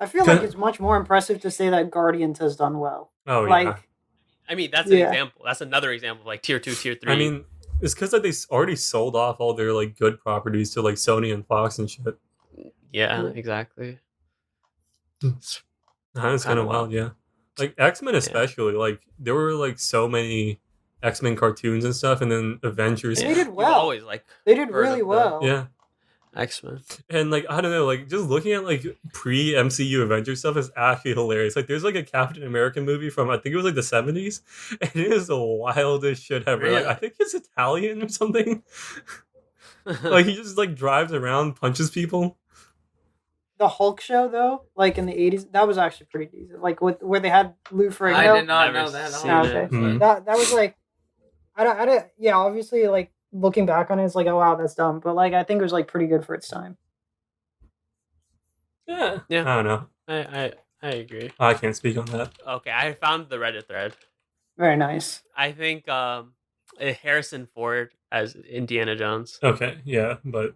S3: I feel like it's much more impressive to say that Guardians has done well.
S1: Oh
S3: Like,
S1: yeah.
S2: I mean, that's an
S3: Yeah.
S2: example. That's another example of like tier 2, tier 3.
S1: I mean, it's because like they already sold off all their like good properties to like Sony and Fox and shit.
S2: yeah,
S3: Yeah.
S2: exactly.
S1: That's kind
S2: Kinda
S1: of wild, yeah. Like X-Men especially, like there were like so many X-Men cartoons and stuff, and then Avengers.
S3: They
S2: Yeah.
S3: did
S2: You've
S3: well.
S2: always like
S3: they did
S2: heard
S3: really
S2: of the-
S3: well.
S1: Yeah.
S2: X-Men.
S1: And like I don't know, like just looking at like pre-MCU Avengers stuff is actually hilarious. Like there's like a Captain America movie from I think it was like the 70s, and it is the wildest shit ever. Like
S4: Really?
S1: I think it's Italian or something. Like he just like drives around, punches people.
S3: The Hulk show though, like in the 80s, that was actually pretty decent. Like with where they had Lou Ferrigno.
S4: I did not
S2: Never
S4: know that.
S2: seen
S3: Oh,
S2: it.
S3: okay.
S1: Hmm.
S3: That was like, I don't. Yeah, obviously, like looking back on it, it's like, oh wow, that's dumb. But like, I think it was like pretty good for its time.
S1: Yeah.
S2: Yeah.
S1: I don't know.
S2: I agree.
S1: I can't speak on that.
S2: Okay, I found the Reddit thread.
S3: Very nice.
S2: I think Harrison Ford as Indiana Jones.
S1: Okay, yeah, but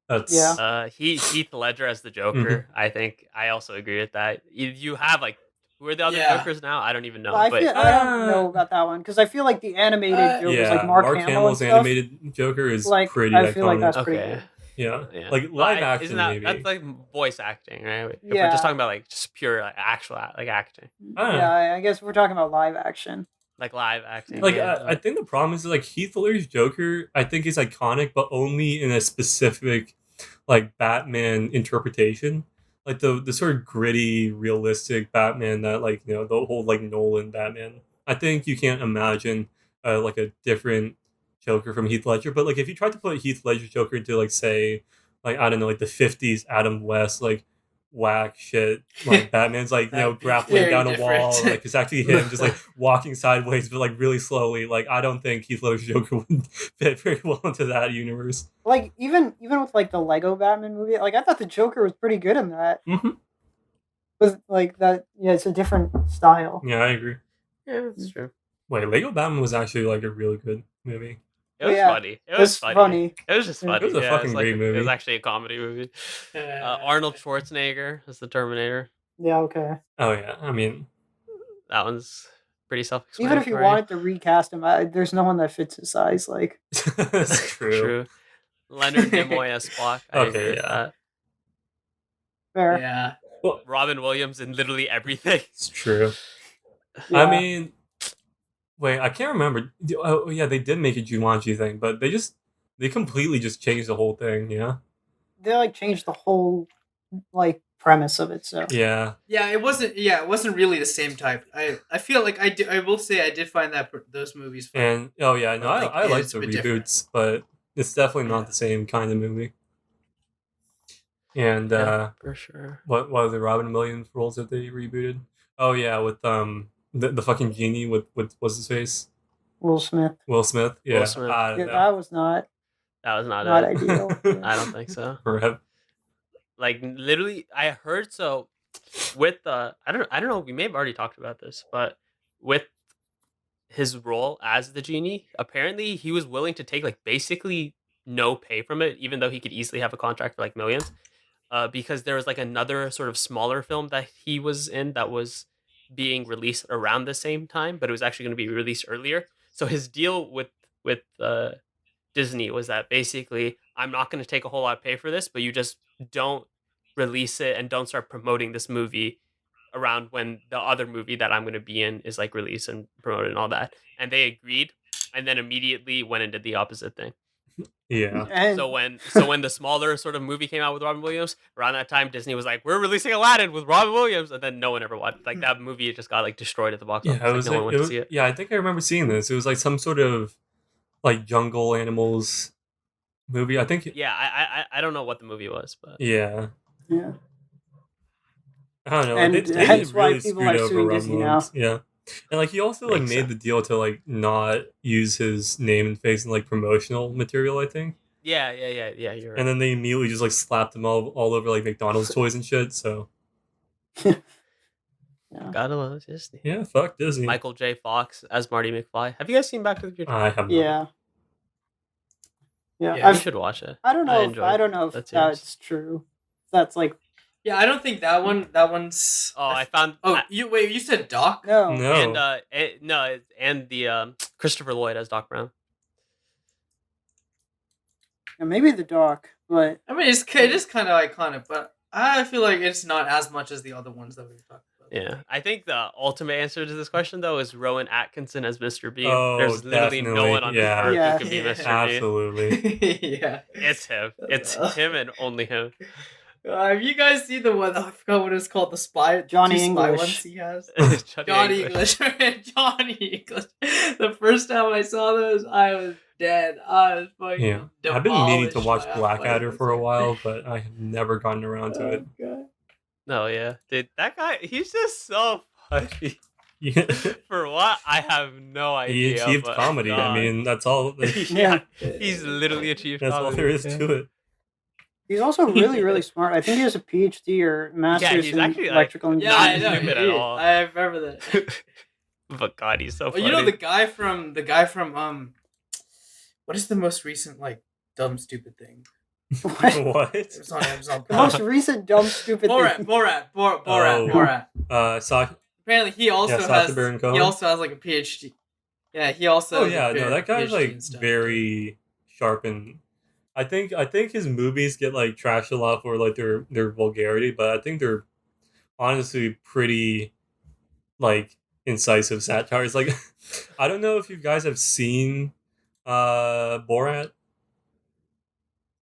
S1: that's
S3: Yeah.
S2: Heath Ledger as the Joker. I think I also agree with that. You have like who are the other
S4: Yeah.
S2: Jokers now? I don't even know.
S3: Well, I
S2: but
S3: don't know about that one because I feel like the animated Joker was
S1: yeah.
S3: like Mark Hamill
S1: Hamill's
S3: and stuff.
S1: animated Joker is
S3: Like,
S1: pretty
S3: I feel like
S1: iconic.
S3: that's pretty
S2: okay.
S3: good.
S1: Yeah.
S2: Yeah.
S1: Like
S2: But
S1: live action,
S2: isn't that
S1: maybe.
S2: that's like voice acting, right? If we're
S3: Yeah.
S2: just talking about like just pure like, actual like acting,
S1: I don't know.
S3: Yeah, I guess we're talking about live action.
S2: like live acting.
S1: Like
S2: yeah.
S1: I think the problem is like Heath Ledger's Joker. I think is iconic, but only in a specific like Batman interpretation. Like the sort of gritty, realistic Batman that like the whole like Nolan Batman. I think you can't imagine like a different Joker from Heath Ledger. But like if you tried to put Heath Ledger's Joker into like say like I don't know like the 50s Adam West like whack shit like Batman's like
S4: That'd be
S1: grappling
S4: very
S1: down a
S4: different.
S1: wall like it's actually him just like walking sideways but like really slowly. Like I don't think Heath Ledger's Joker would fit very well into that universe.
S3: Like even with like the Lego Batman movie, like I thought the Joker was pretty good in that.
S1: Mhm.
S3: With like that, yeah, it's a different style.
S1: Yeah, I agree.
S2: Yeah, that's true.
S1: Wait, Lego Batman was actually like a really good movie.
S2: It was
S3: Yeah,
S2: funny. It was funny. It was just
S3: It
S2: funny.
S1: was a
S2: yeah,
S1: fucking
S2: it was like,
S1: great movie.
S2: It was actually a comedy movie. Arnold Schwarzenegger as the Terminator.
S3: Yeah, okay.
S1: Oh yeah, I mean,
S2: That one's pretty
S3: Even
S2: self-explanatory.
S3: if you wanted to recast him, there's no one that fits his size. Like,
S1: that's true.
S2: True. Leonard Nimoy as Spock. I
S1: Okay,
S2: agree with
S1: yeah.
S2: that.
S3: fair.
S4: Yeah.
S1: Well,
S2: Robin Williams in literally everything.
S1: it's true.
S3: Yeah.
S1: I mean, wait, I can't remember. Oh yeah, they did make a Jumanji thing, but they completely just changed the whole thing. Yeah.
S3: They like changed the whole like premise of it. So
S1: Yeah.
S4: Yeah, it wasn't really the same type. I feel like I will say I did find those movies fun.
S1: And oh yeah, no,
S4: But,
S1: I like
S4: it's
S1: the
S4: a bit
S1: reboots,
S4: different.
S1: but it's definitely not
S4: Yeah.
S1: the same kind of movie. And
S2: Yeah, for sure.
S1: what are the Robin Williams roles that they rebooted? Oh yeah, with the fucking genie with what's his face?
S3: Will Smith.
S1: Will Smith. Yeah.
S2: Will Smith.
S1: I don't
S3: Yeah,
S1: know.
S3: that was not
S2: That was not it.
S3: ideal.
S2: I don't think so.
S1: Rip.
S2: Like literally, I heard so with I don't know. We may have already talked about this, but with his role as the genie, apparently he was willing to take like basically no pay from it, even though he could easily have a contract for like millions. Because there was like another sort of smaller film that he was in that was being released around the same time, but it was actually going to be released earlier. So his deal with Disney was that basically I'm not going to take a whole lot of pay for this, but you just don't release it and don't start promoting this movie around when the other movie that I'm going to be in is like released and promoted and all that. And they agreed, and then immediately went and did the opposite thing.
S1: Yeah.
S3: And
S2: So when the smaller sort of movie came out with Robin Williams, around that time Disney was like, "We're releasing Aladdin with Robin Williams," and then no one ever watched. Like that movie just got like destroyed at the box office.
S1: Yeah, it
S2: Like,
S1: was
S2: no one
S1: like,
S2: went to see it.
S1: yeah, I think I remember seeing this. It was like some sort of like jungle animals movie. I think.
S2: Yeah, I don't know what the movie was, but
S1: Yeah.
S3: Yeah.
S1: I don't know.
S3: And
S1: They
S3: hence why
S1: really
S3: people
S1: screwed
S3: are
S1: over
S3: suing
S1: Robin
S3: Disney
S1: Williams.
S3: now.
S1: Yeah. And like he also like
S2: Makes
S1: made
S2: sense.
S1: the deal to like not use his name and face in like promotional material, I think.
S2: yeah, you're right.
S1: And then they immediately just like slapped him all over like McDonald's toys and shit. So
S3: Yeah.
S2: Gotta love Disney.
S1: yeah, fuck Disney.
S2: Michael J. Fox as Marty McFly. Have you guys seen Back to the Future?
S1: I have not.
S3: Yeah.
S4: Yeah,
S2: You
S3: I've-
S2: should watch it.
S3: I don't know.
S2: enjoyed
S3: I don't know if
S2: that
S3: that's true. That's like
S4: Yeah, I don't think that one's.
S2: Oh, I found.
S4: Oh, you said Doc?
S3: no.
S1: No.
S2: And the Christopher Lloyd as Doc Brown.
S3: And maybe the doc, but
S4: I mean, it is kind of iconic, but I feel like it's not as much as the other ones that we've talked about.
S2: Yeah, I think the ultimate answer to this question though is Rowan Atkinson as Mr. Bean.
S1: Oh,
S2: There's literally no
S1: definitely,
S2: one on
S1: yeah.
S2: earth
S3: Yeah.
S2: who could be
S4: Yeah.
S2: Mr.
S1: Absolutely.
S4: Yeah.
S2: Bean. It's him. It's him and only him.
S4: Have you guys seen the one? I forgot what it's called. The spy.
S3: Johnny
S4: two spy
S3: English.
S4: ones he has.
S2: Johnny
S4: Johnny English. Johnny English. The first time I saw those, I was dead. I was fucking.
S1: Yeah. I've been meaning to
S4: demolished
S1: watch
S4: by
S1: Blackadder
S4: athletics.
S1: for a while, but I have never gotten around to it.
S4: Oh, God.
S2: No, yeah, dude, that guy. He's just so funny.
S1: Yeah.
S2: For what? I have no
S1: He
S2: idea.
S1: achieved
S2: but
S1: comedy. I
S2: God.
S1: mean, that's all.
S2: yeah, he's literally achieved
S1: That's all
S2: comedy.
S1: there is to it.
S3: he's also really, really smart. I think he has a PhD or master's
S2: he's
S3: in
S2: actually, like,
S3: electrical
S4: Yeah,
S3: engineering.
S4: I know.
S2: stupid
S4: he
S2: at
S4: is.
S2: all.
S4: I remember that.
S2: But God, he's so
S4: Well,
S2: funny.
S4: you know the guy from what is the most recent dumb stupid thing?
S1: What?
S4: It was on Amazon.
S3: The most recent dumb stupid thing.
S4: Borat.
S1: Oh.
S4: Apparently, he also
S1: Sacha
S4: has
S1: Baron Cohen?
S4: he also has like a PhD. Yeah, he also.
S1: Oh
S4: has a
S1: yeah, no, that guy's
S4: PhD
S1: like
S4: and stuff.
S1: very sharp, and I think his movies get like trashed a lot for like their vulgarity, but I think they're honestly pretty like incisive satires. Like I don't know if you guys have seen Borat,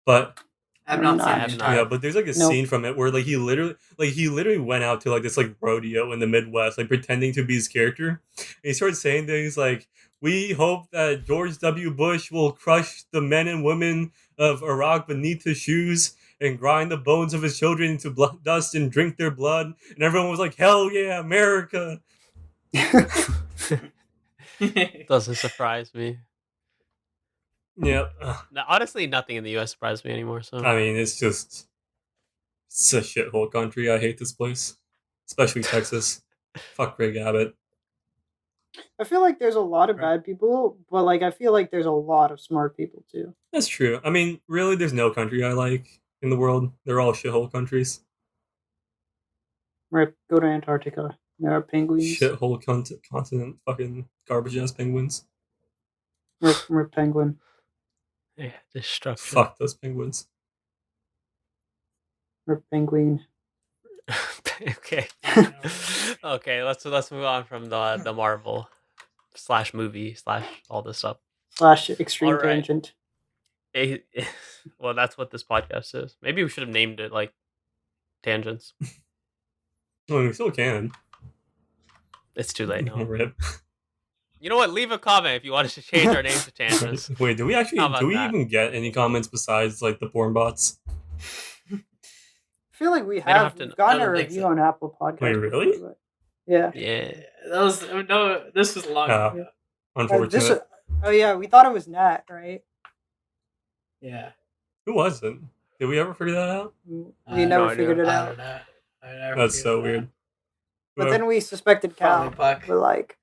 S1: but
S4: I've not
S3: No,
S4: seen
S3: I
S4: the
S2: have
S4: entire-
S1: yeah, but there's like a
S3: Nope.
S1: scene from it where like he literally went out to like this like rodeo in the Midwest, like pretending to be his character. And he started saying things like, "We hope that George W. Bush will crush the men and women of Iraq beneath his shoes and grind the bones of his children into dust and drink their blood." And everyone was like, "Hell yeah, America!"
S2: Doesn't surprise me.
S1: Yep.
S2: Now, honestly, nothing in the U.S. surprises me anymore. So
S1: I mean, it's a shithole country. I hate this place, especially Texas. Fuck Greg Abbott.
S3: I feel like there's a lot of
S4: Right.
S3: bad people, but like I feel like there's a lot of smart people too.
S1: That's true. I mean, really, there's no country I like in the world. They're all shithole countries.
S3: Right, go to Antarctica. There are penguins.
S1: Shithole continent. Fucking garbage ass penguins.
S3: Rip penguin.
S2: yeah, destruction.
S1: Fuck those penguins.
S3: Rip penguin.
S2: Okay. Okay, let's move on from the Marvel / movie / all this stuff.
S3: / extreme
S2: Alright.
S3: tangent.
S2: Well, that's what this podcast is. Maybe we should have named it like Tangents.
S1: Well, we still can.
S2: It's too late now.
S1: Rip.
S2: You know what? Leave a comment if you want us to change our name to Tangents.
S1: Wait, do we actually?
S2: How about
S1: Do we
S2: that?
S1: even get any comments besides like the porn bots?
S3: I feel like we
S2: don't have
S3: have
S2: to-
S3: gotten
S4: I
S3: a
S4: don't think
S3: review
S4: so.
S3: on Apple Podcasts.
S1: Wait, really?
S3: before, but- Yeah.
S2: Yeah.
S4: That was no. This was long.
S1: Oh.
S4: ago.
S1: Unfortunate.
S3: Oh yeah, we thought it was Nat, right?
S4: Yeah.
S1: Who was it? Did we ever figure that out?
S3: We
S4: I have
S3: never
S2: no idea.
S3: figured it
S4: I
S3: out.
S4: don't know. I never
S1: That's
S4: figured
S1: so
S4: it
S1: weird.
S4: out.
S3: But then we suspected Cal.
S4: Probably Puck.
S3: But like,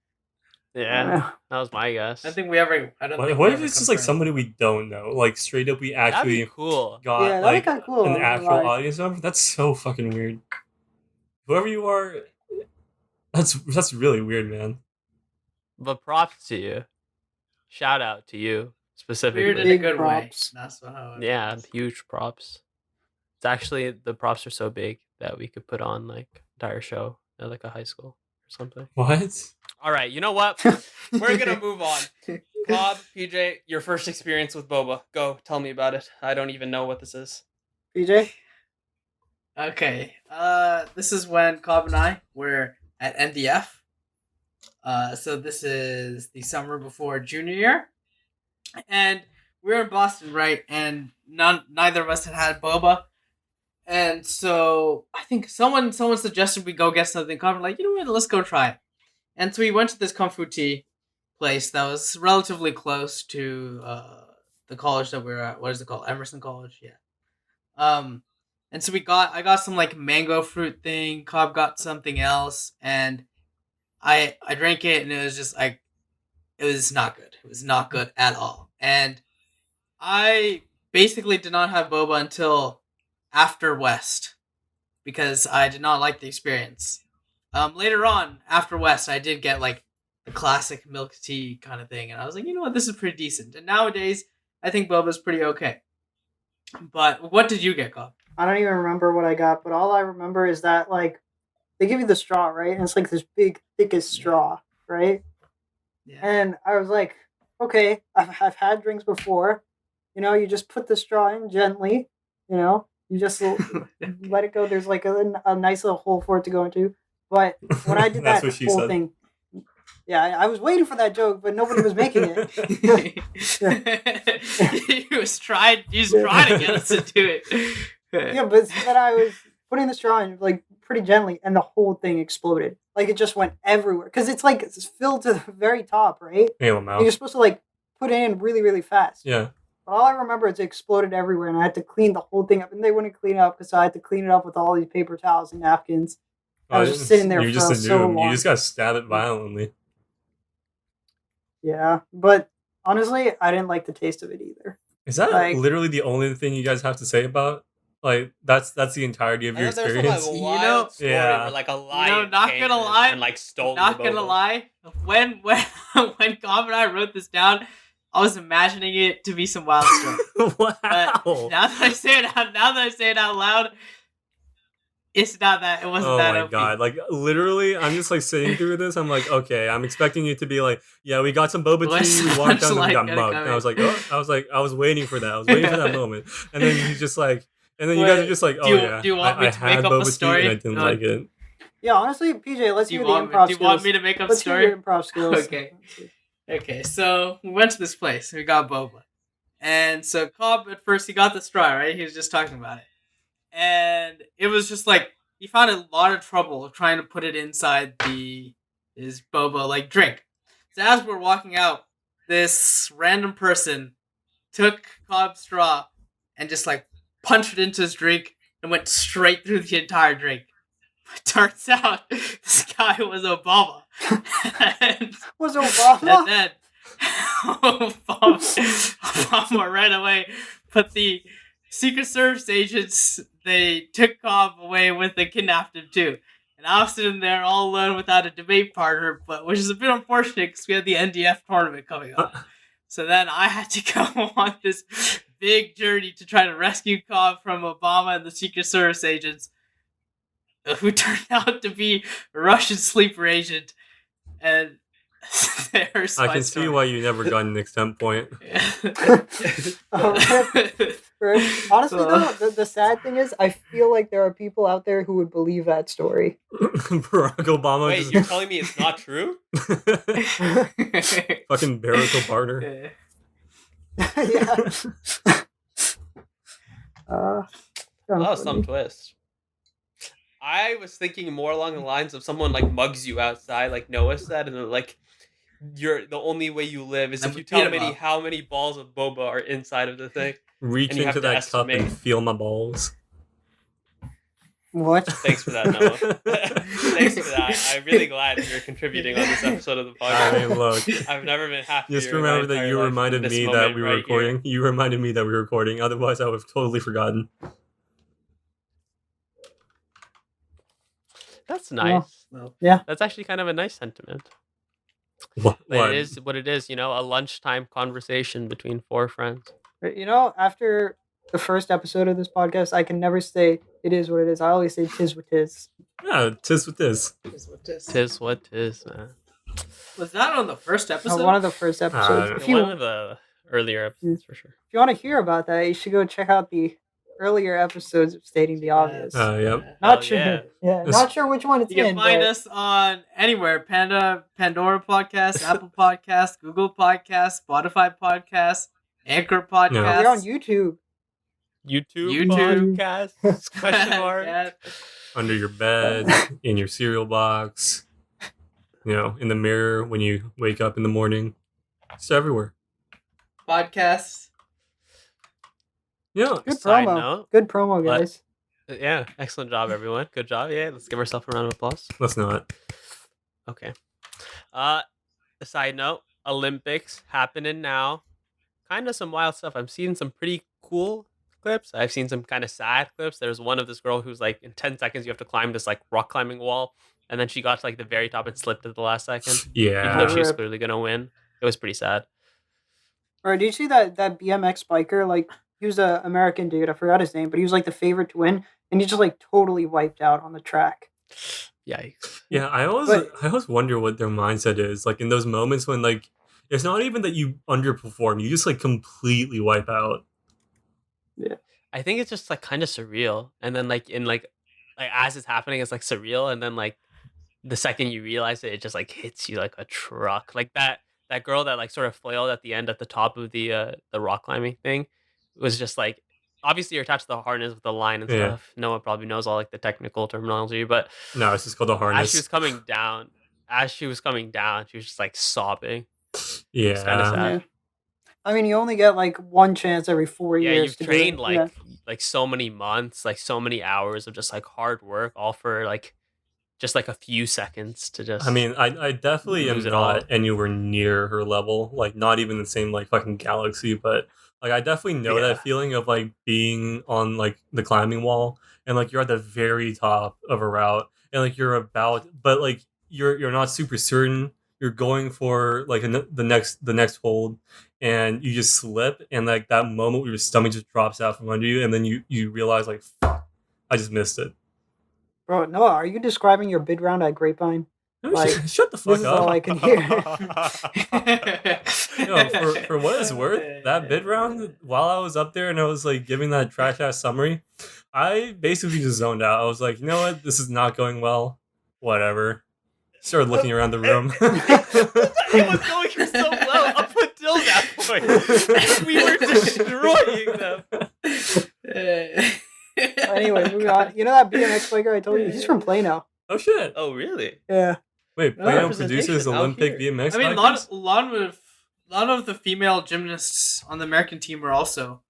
S3: I don't
S2: Yeah.
S3: know.
S2: That was my guess.
S4: I think we ever. I don't.
S1: What,
S4: think
S1: what
S4: we
S1: if
S4: ever
S1: it's just like
S4: confirmed.
S1: somebody we don't know? Like straight up, we
S2: That'd
S1: actually
S2: be cool.
S1: got
S3: Yeah, that'd
S1: like
S3: be kind of cool.
S1: an
S3: I'm not
S1: actual
S3: gonna lie.
S1: audience member. That's so fucking weird. Whoever you are, that's really weird, man.
S2: But props to you. Shout out to you specifically.
S4: Weird in a
S3: Big
S4: good
S3: props.
S4: way. That's how.
S2: Yeah, huge props. It's actually the props are so big that we could put on like entire show at like a high school or something.
S1: What?
S2: All right, you know what? We're gonna move on. Bob, PJ, your first experience with boba. Go, tell me about it. I don't even know what this is.
S3: PJ?
S4: Okay. This is when Cobb and I were at NDF. So this is the summer before junior year, and we were in Boston, right? And neither of us had boba. And so I think someone suggested we go get something. Cobb, like, you know what, let's go try it. And so we went to this kung fu tea place that was relatively close to the college that we were at. What is it called? Emerson College, yeah. And so I got some like mango fruit thing. Cobb got something else, and I drank it, and it was just like, it was not good. It was not good at all. And I basically did not have boba until after West because I did not like the experience. Later on, after West, I did get like the classic milk tea kind of thing, and I was like, you know what, this is pretty decent. And nowadays, I think boba's pretty okay. But what did you get, Cobb?
S3: I don't even remember what I got, but all I remember is that like they give you the straw, right? And it's like this big, thickest straw, right?
S4: Yeah.
S3: And I was like, okay, I've had drinks before. You know, you just put the straw in gently. You know, you just let it go. There's like a nice little hole for it to go into. But when I did
S1: That's
S3: that
S1: what she
S3: whole
S1: said.
S3: thing, yeah, I was waiting for that joke, but nobody was making it.
S4: You was trying to get us to do it.
S3: Yeah, but then I was putting the straw in like pretty gently, and the whole thing exploded. Like it just went everywhere because it's filled to the very top, right?
S1: Hey,
S3: And
S1: Lamau.
S3: you're supposed to like put it in really, really fast.
S1: Yeah.
S3: But all I remember is it exploded everywhere, and I had to clean the whole thing up, and they wouldn't clean it up because I had to clean it up with all these paper towels and napkins. I was just sitting there
S1: You're
S3: for
S1: just a
S3: so
S1: noob.
S3: long.
S1: You just got stabbed violently.
S3: Yeah, but honestly, I didn't like the taste of it either.
S1: Is that
S3: Like-
S1: literally the only thing you guys have to say about? Like that's the entirety of your
S2: I thought there was
S1: experience.
S2: some like
S4: You
S2: wild
S4: know-
S2: story
S1: Yeah.
S2: where like a lion
S4: not
S2: came
S4: gonna
S2: in
S4: lie,
S2: and like stole
S4: Not
S2: the
S4: gonna
S2: boba.
S4: lie, when when Cobb and I wrote this down, I was imagining it to be some wild story.
S1: Wow.
S4: But now that I say it out loud, it's not that. It wasn't
S1: Oh
S4: that.
S1: my
S4: OP.
S1: god! Like literally, I'm just like sitting through this. I'm like, okay, I'm expecting you to be like, yeah, we got some boba
S4: What's
S1: tea. We walked down and we
S4: like
S1: got
S4: gonna
S1: mugged.
S4: come
S1: And I
S4: in?
S1: was like, oh, I was waiting for that. I was waiting for that moment. And then you just like, and then you guys are
S4: Wait,
S1: just like,
S4: do
S1: oh
S4: you-
S1: yeah,
S4: do you want
S1: I
S4: me to
S1: had
S4: make up a
S1: boba tea
S4: story?
S1: and I didn't
S4: No.
S1: like it.
S3: Yeah, honestly, PJ, let's
S4: Do you
S3: hear the
S4: want
S3: improv
S4: do you
S3: skills.
S4: want me to make up a
S3: Let's hear
S4: story?
S3: your improv skills.
S4: Okay. Okay, so we went to this place. We got boba, and so Cobb at first he got the straw, right? He was just talking about it, and it was just like he found a lot of trouble trying to put it inside his boba like drink. So as we're walking out, this random person took Cobb's straw and just like punched it into his drink and went straight through the entire drink. But turns out this guy was Obama. and,
S3: Was Obama?
S4: and then Obama right away. But the Secret Service agents, they took Cobb away with and kidnapped him too. And I was sitting there all alone without a debate partner, but which is a bit unfortunate because we had the NDF tournament coming up. So then I had to go on this big journey to try to rescue Cobb from Obama and the Secret Service agents, who turned out to be a Russian sleeper agent. And there's
S1: I
S4: my
S1: can
S4: story.
S1: see why you never got an exempt point.
S3: Honestly, though, the sad thing is, I feel like there are people out there who would believe that story.
S1: Barack Obama.
S2: Wait,
S1: just-
S2: you're telling me it's not true?
S1: Fucking Barack Obama.
S3: Yeah.
S2: That was some twist. I was thinking more along the lines of someone like mugs you outside, like Noah said, and then like you're the only way you live is
S4: Then
S2: if
S4: we
S2: you tell
S4: beat 'em
S2: me
S4: up.
S2: how many balls of boba are inside of the thing.
S1: Reach
S2: And you have
S1: into
S2: to
S1: that cup and
S2: estimate.
S1: feel my balls.
S3: What?
S2: Thanks for that, Noah. Thanks for that. I'm really glad you're contributing on this episode of the podcast.
S1: I mean, look.
S2: I've never been happier.
S1: Just
S2: in my
S1: remember that
S2: entire
S1: you
S2: life
S1: reminded
S2: than this
S1: me that
S2: moment
S1: we were
S2: right
S1: recording. You reminded me that we were recording. Otherwise, I would have totally forgotten.
S2: Here. That's nice.
S4: Well,
S3: Yeah.
S2: That's actually kind of a nice sentiment.
S1: What?
S2: But it is what it is, you know, a lunchtime conversation between four friends.
S3: You know, after the first episode of this podcast, I can never say it is what it is. I always say tis what tis.
S1: Yeah, tis with this.
S4: is what this-
S2: Tis what tis, man.
S4: Was that on the first episode?
S3: One of the first episodes. If
S2: One
S3: you,
S2: of the earlier episodes, for sure.
S3: if you want to hear about that, you should go check out the earlier episodes of Stating the Obvious.
S1: Yep.
S3: Not
S2: Hell
S3: sure.
S2: yeah.
S3: Yeah,
S1: This-
S3: not sure which one it's
S4: You can
S3: in.
S4: find
S3: but
S4: us on anywhere: Pandora Podcast, Apple Podcast, Google Podcast, Spotify Podcast, Anchor
S3: We're
S4: Podcasts.
S3: on YouTube.
S2: YouTube
S4: YouTube.
S2: podcast? Question mark.
S4: Yeah.
S1: Under your bed, in your cereal box, in the mirror when you wake up in the morning. It's everywhere.
S4: Podcasts.
S1: Yeah.
S3: Good
S2: Side
S3: promo.
S2: note.
S3: Good promo,
S2: Let-
S3: guys.
S2: Yeah, excellent job, everyone. Good job. Yeah, let's give ourselves a round of applause.
S1: Let's not.
S2: Okay. Side note, Olympics happening now. Kind of some wild stuff. I'm seeing some pretty cool clips. I've seen some kind of sad clips. There's one of this girl who's like, in 10 seconds, you have to climb this like rock climbing wall. And then she got to like the very top and slipped at the last second. Even though
S1: Yeah.
S2: she was
S3: Rip.
S2: clearly going to win. It was pretty sad.
S3: Or do you see that BMX biker? Like, he was an American dude. I forgot his name, but he was like the favorite to win, and he just like totally wiped out on the track.
S2: Yikes.
S1: Yeah, I always wonder what their mindset is. Like in those moments when like it's not even that you underperform, you just like completely wipe out.
S2: I think it's just like kind of surreal. And then like in like as it's happening, it's like surreal. And then like the second you realize it, it just like hits you like a truck. Like that girl that like sort of flailed at the end at the top of the rock climbing thing was just like, obviously you're attached to the harness with the line and
S1: Yeah.
S2: stuff. Noah probably knows all like the technical terminology, but
S1: No, it's just called a
S2: as
S1: harness.
S2: she was coming down, she was just like sobbing.
S1: Yeah.
S2: It's kind of sad.
S3: Yeah. I mean, you only get like one chance every 4
S2: Yeah,
S3: years.
S2: you've
S3: to
S2: trained
S3: do it.
S2: like so many months, like so many hours of just like hard work, all for like just like a few seconds to just.
S1: I mean, I definitely am
S2: lose it all.
S1: not anywhere near her level. Like, not even the same like fucking galaxy, but like I definitely know
S2: Yeah.
S1: that feeling of like being on like the climbing wall and like you're at the very top of a route and like you're about, but like you're not super certain. You're going for like the next hold, and you just slip, and like that moment where your stomach just drops out from under you, and then you realize like, fuck, I just missed it.
S3: Bro, Noah, are you describing your bid round at Grapevine?
S1: No,
S3: Like,
S1: shut the fuck
S3: This is
S1: up.
S3: all I can hear.
S1: For what it's worth, that bid round, while I was up there and I was like giving that trash ass summary, I basically just zoned out. I was like, you know what, this is not going well. Whatever. Started looking around the room.
S2: It was going so well up until that point. We were destroying them.
S3: Anyway, moving on. You know that BMX biker I told you? He's from Plano.
S1: Oh shit!
S2: Oh really?
S3: Yeah.
S1: Wait,
S4: No
S1: Plano
S2: representation
S1: produces
S2: out
S1: Olympic
S2: here.
S1: BMX
S4: I mean, a
S1: bikers?
S4: lot of the female gymnasts on the American team are also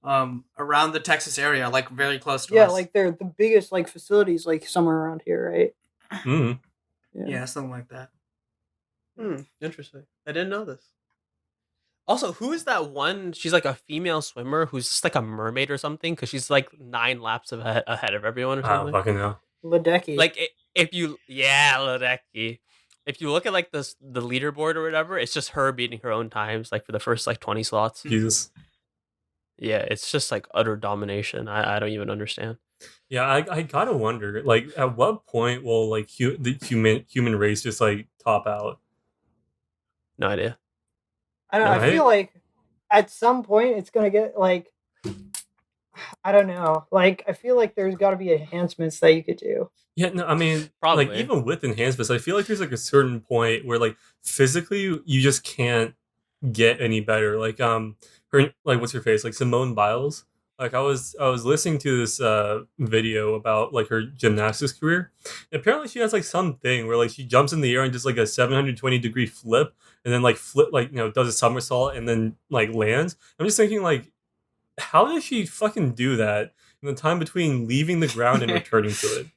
S4: around the Texas area, like very close to
S3: Yeah,
S4: us.
S3: like they're the biggest like facilities like somewhere around here, right?
S1: Mm.
S4: yeah, something like that.
S2: Interesting. I didn't know this. Also, who is that one? She's like a female swimmer who's just like a mermaid or something, because she's like 9 laps ahead of everyone or
S1: I don't
S2: something.
S1: fucking know.
S3: Ledecky.
S2: Like if you, Ledecky. If you look at like the leaderboard or whatever, it's just her beating her own times like for the first like 20 slots.
S1: Jesus.
S2: Yeah, it's just like utter domination. I don't even understand.
S1: Yeah, I gotta wonder, like, at what point will like the human race just like top out?
S2: No idea.
S3: I don't know. I
S1: Right?
S3: feel like at some point it's gonna get like I don't know. Like I feel like there's got to be enhancements that you could do.
S1: Yeah, no, I mean,
S2: Probably.
S1: like even with enhancements, I feel like there's like a certain point where like physically you just can't get any better. Like her, like what's her face, like Simone Biles. Like I was listening to this video about like her gymnastics career. And apparently she has like something where like she jumps in the air and does like a 720-degree flip, and then like flip like does a somersault and then like lands. I'm just thinking like, how does she fucking do that in the time between leaving the ground and returning to it?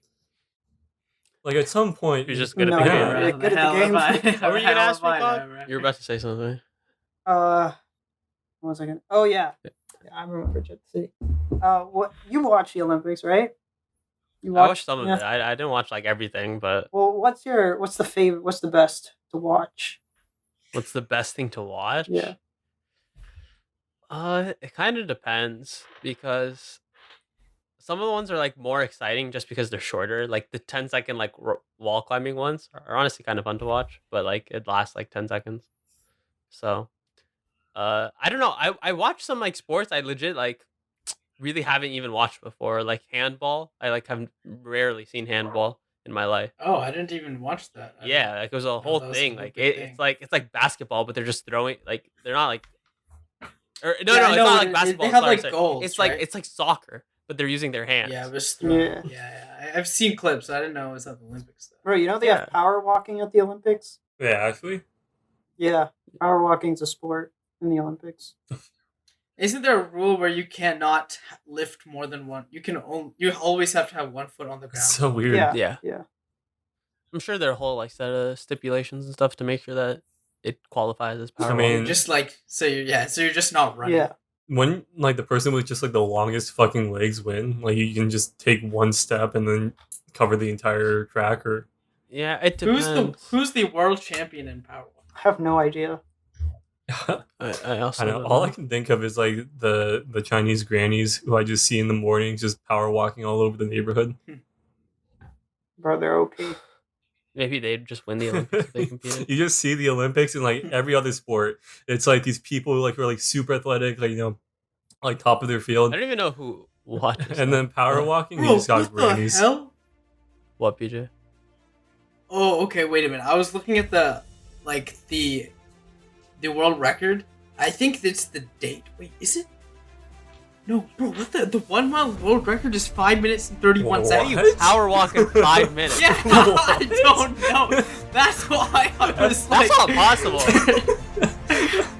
S1: Like at some point,
S2: You're just good
S3: No,
S2: at the
S3: yeah,
S2: game.
S3: yeah, good at the game.
S2: What were you gonna ask me, Claude? You're about to say something.
S3: 1 second. Oh yeah, I remember Jet City. What you watch the Olympics, right? You
S2: I watched some of
S3: yeah.
S2: it. I didn't watch like everything, but
S3: Well, what's the favorite? What's the best to watch?
S2: what's the best thing to watch?
S3: Yeah.
S2: It kind of depends, because some of the ones are like more exciting just because they're shorter. Like the 10-second like wall climbing ones are honestly kind of fun to watch, but like it lasts like 10 seconds. So, I don't know. I watch some like sports I legit like really haven't even watched before, like handball. I like have rarely seen handball in my life.
S4: Oh, I didn't even watch that.
S2: Yeah, like it was a whole
S4: that was
S2: thing.
S4: an
S2: Like
S4: Olympic
S2: it's
S4: thing.
S2: like basketball, but they're just throwing, like they're not like Or no,
S4: Yeah,
S2: no,
S4: I
S2: it's
S4: know
S2: not
S4: what
S2: like
S4: it-
S2: basketball.
S4: they have,
S2: sorry,
S4: like,
S2: sorry.
S4: goals,
S2: It's
S4: right?
S2: like it's like soccer, but they're using their hands.
S4: Yeah, it was
S3: Yeah.
S4: I've seen clips. I didn't know it was at the Olympics though.
S3: Bro, you know they
S2: Yeah.
S3: have power walking at the Olympics?
S1: Yeah, actually.
S3: Yeah, power walking's a sport in the Olympics.
S4: Isn't there a rule where you cannot lift more than one? You always have to have 1 foot on the ground.
S1: It's so weird.
S3: Yeah,
S2: Yeah.
S3: yeah.
S2: I'm sure there are whole like set of stipulations and stuff to make sure that it qualifies as power.
S1: I mean-
S2: walking.
S4: Just like so you're just not running.
S3: Yeah.
S1: When like the person with just like the longest fucking legs win, like you can just take one step and then cover the entire track, or
S2: yeah, it depends.
S4: Who's the world champion in power walking?
S3: I have no idea.
S2: I also
S1: I know.
S2: don't
S1: All
S2: know.
S1: I can think of is like the Chinese grannies who I just see in the mornings just power walking all over the neighborhood.
S3: Bro, they're OP.
S2: Maybe they'd just win the Olympics if they competed.
S1: You just see the Olympics in like every other sport. It's like these people like who are like super athletic, like like top of their
S2: I
S1: field,
S2: don't even know who watches.
S1: and
S2: that.
S1: then power walking.
S4: Bro,
S1: You just got
S4: what the
S1: grannies.
S4: hell?
S2: What, PJ?
S4: Oh, okay. Wait a minute. I was looking at the world record. I think it's the date. Wait, is it? No, bro. What the 1 mile world record is 5 minutes and 31
S1: What?
S4: seconds.
S2: You power walk in 5 minutes.
S4: Yeah, I don't know. That's why I was
S2: That's
S4: like.
S2: not possible.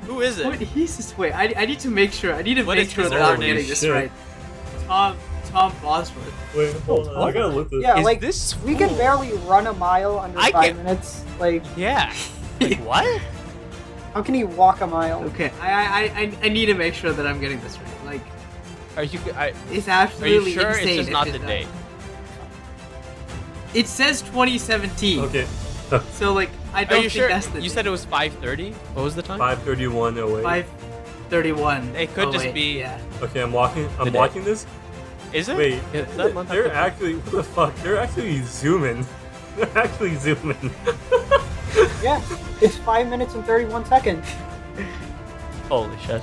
S2: Who is it?
S4: What is this? Wait, I need to make sure. I need to
S2: What
S4: make
S2: is
S4: sure
S2: his
S4: that I'm
S2: order?
S4: getting this
S1: Shit.
S4: right. Tom Bosworth.
S1: Wait, hold on. I gotta look this.
S3: Yeah,
S2: Is
S3: like
S2: this
S3: we can
S2: cool?
S3: barely run a mile under
S2: I
S3: 5
S2: can't-
S3: minutes. Like,
S2: Yeah. Like what?
S3: how can he walk a mile?
S4: Okay, I need to make sure that I'm getting this right. Like,
S2: Are you?
S4: it's
S2: Are
S4: absolutely
S2: you sure
S4: insane.
S2: it's just
S4: if
S2: not
S4: it's
S2: the date?
S4: It says 2017.
S1: Okay,
S4: So like, I
S2: Are
S4: don't
S2: you
S4: think
S2: sure?
S4: that's the
S2: You
S4: date.
S2: said it was 5:30. What was the time?
S1: 5:31:08.
S4: 5:31.
S2: It could just
S4: wait,
S2: be-
S4: Yeah.
S1: Okay, I'm walking. I'm
S2: Today.
S1: watching this.
S2: Is it?
S1: Wait,
S2: Is that month
S1: they're
S2: after-
S1: actually what the fuck? They're actually zooming. They're actually zooming.
S3: Yeah, it's 5 minutes and 31 seconds.
S2: Holy shit!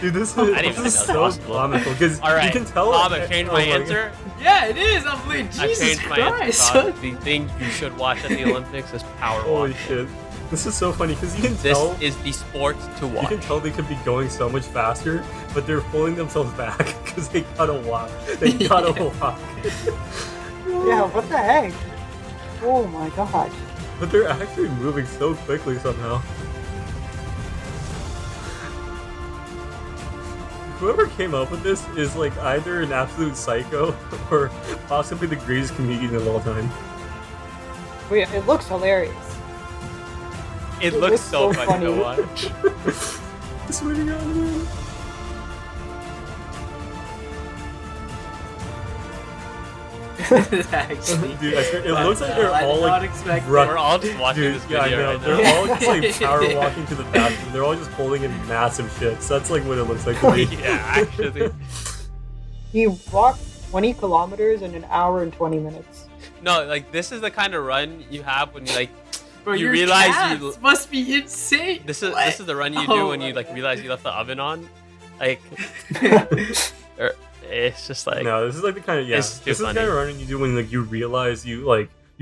S1: Dude, this is,
S2: I didn't even
S1: this is
S2: think that
S1: so
S2: was possible.
S1: comical because
S2: All right,
S1: you can tell.
S2: Bob, I've changed my
S1: Oh God.
S2: answer.
S4: Yeah, it is. I'm like,
S2: I've
S4: Jesus
S2: changed my
S4: Christ.
S2: answer. Bob. The thing you should watch at the Olympics is power
S1: Holy
S2: walking.
S1: shit! This is so funny because you can
S2: This
S1: tell.
S2: is the sport to
S1: You
S2: watch.
S1: can tell they could be going so much faster, but they're pulling themselves back because they gotta walk. They gotta walk.
S3: Yeah, what the heck? Oh my god.
S1: But they're actually moving so quickly somehow. Whoever came up with this is like either an absolute psycho or possibly the greatest comedian of all time.
S3: Wait, it looks hilarious.
S2: It
S3: It
S2: looks
S3: looks
S2: so
S3: so
S2: funny to
S3: funny.
S2: watch.
S1: I swear to God, man.
S4: Actually.
S1: Dude, I swear, it
S4: But,
S1: looks like they're
S4: I did
S1: all
S4: not
S1: like
S4: expect
S1: run-
S2: We're all just watching
S1: Dude,
S2: this
S1: yeah, I
S2: video
S1: know.
S2: right
S1: They're
S2: now.
S1: all just like power walking to the bathroom. They're all just holding in massive shits. That's like what it looks like to me.
S2: Yeah, actually.
S3: He walked 20 kilometers in an hour and 20 minutes.
S2: No, like this is the kind of run you have when you like.
S4: Bro,
S2: You
S4: your
S2: realize
S4: cats
S2: you-
S4: must be insane.
S2: This is
S4: What?
S2: this is the run you do
S4: Oh
S2: when you
S4: my
S2: like realize you left the oven on. Like, or it's just like
S1: No, this is like the kind of
S2: It's too
S1: This is the kind
S2: funny.
S1: of running you do when like you realize you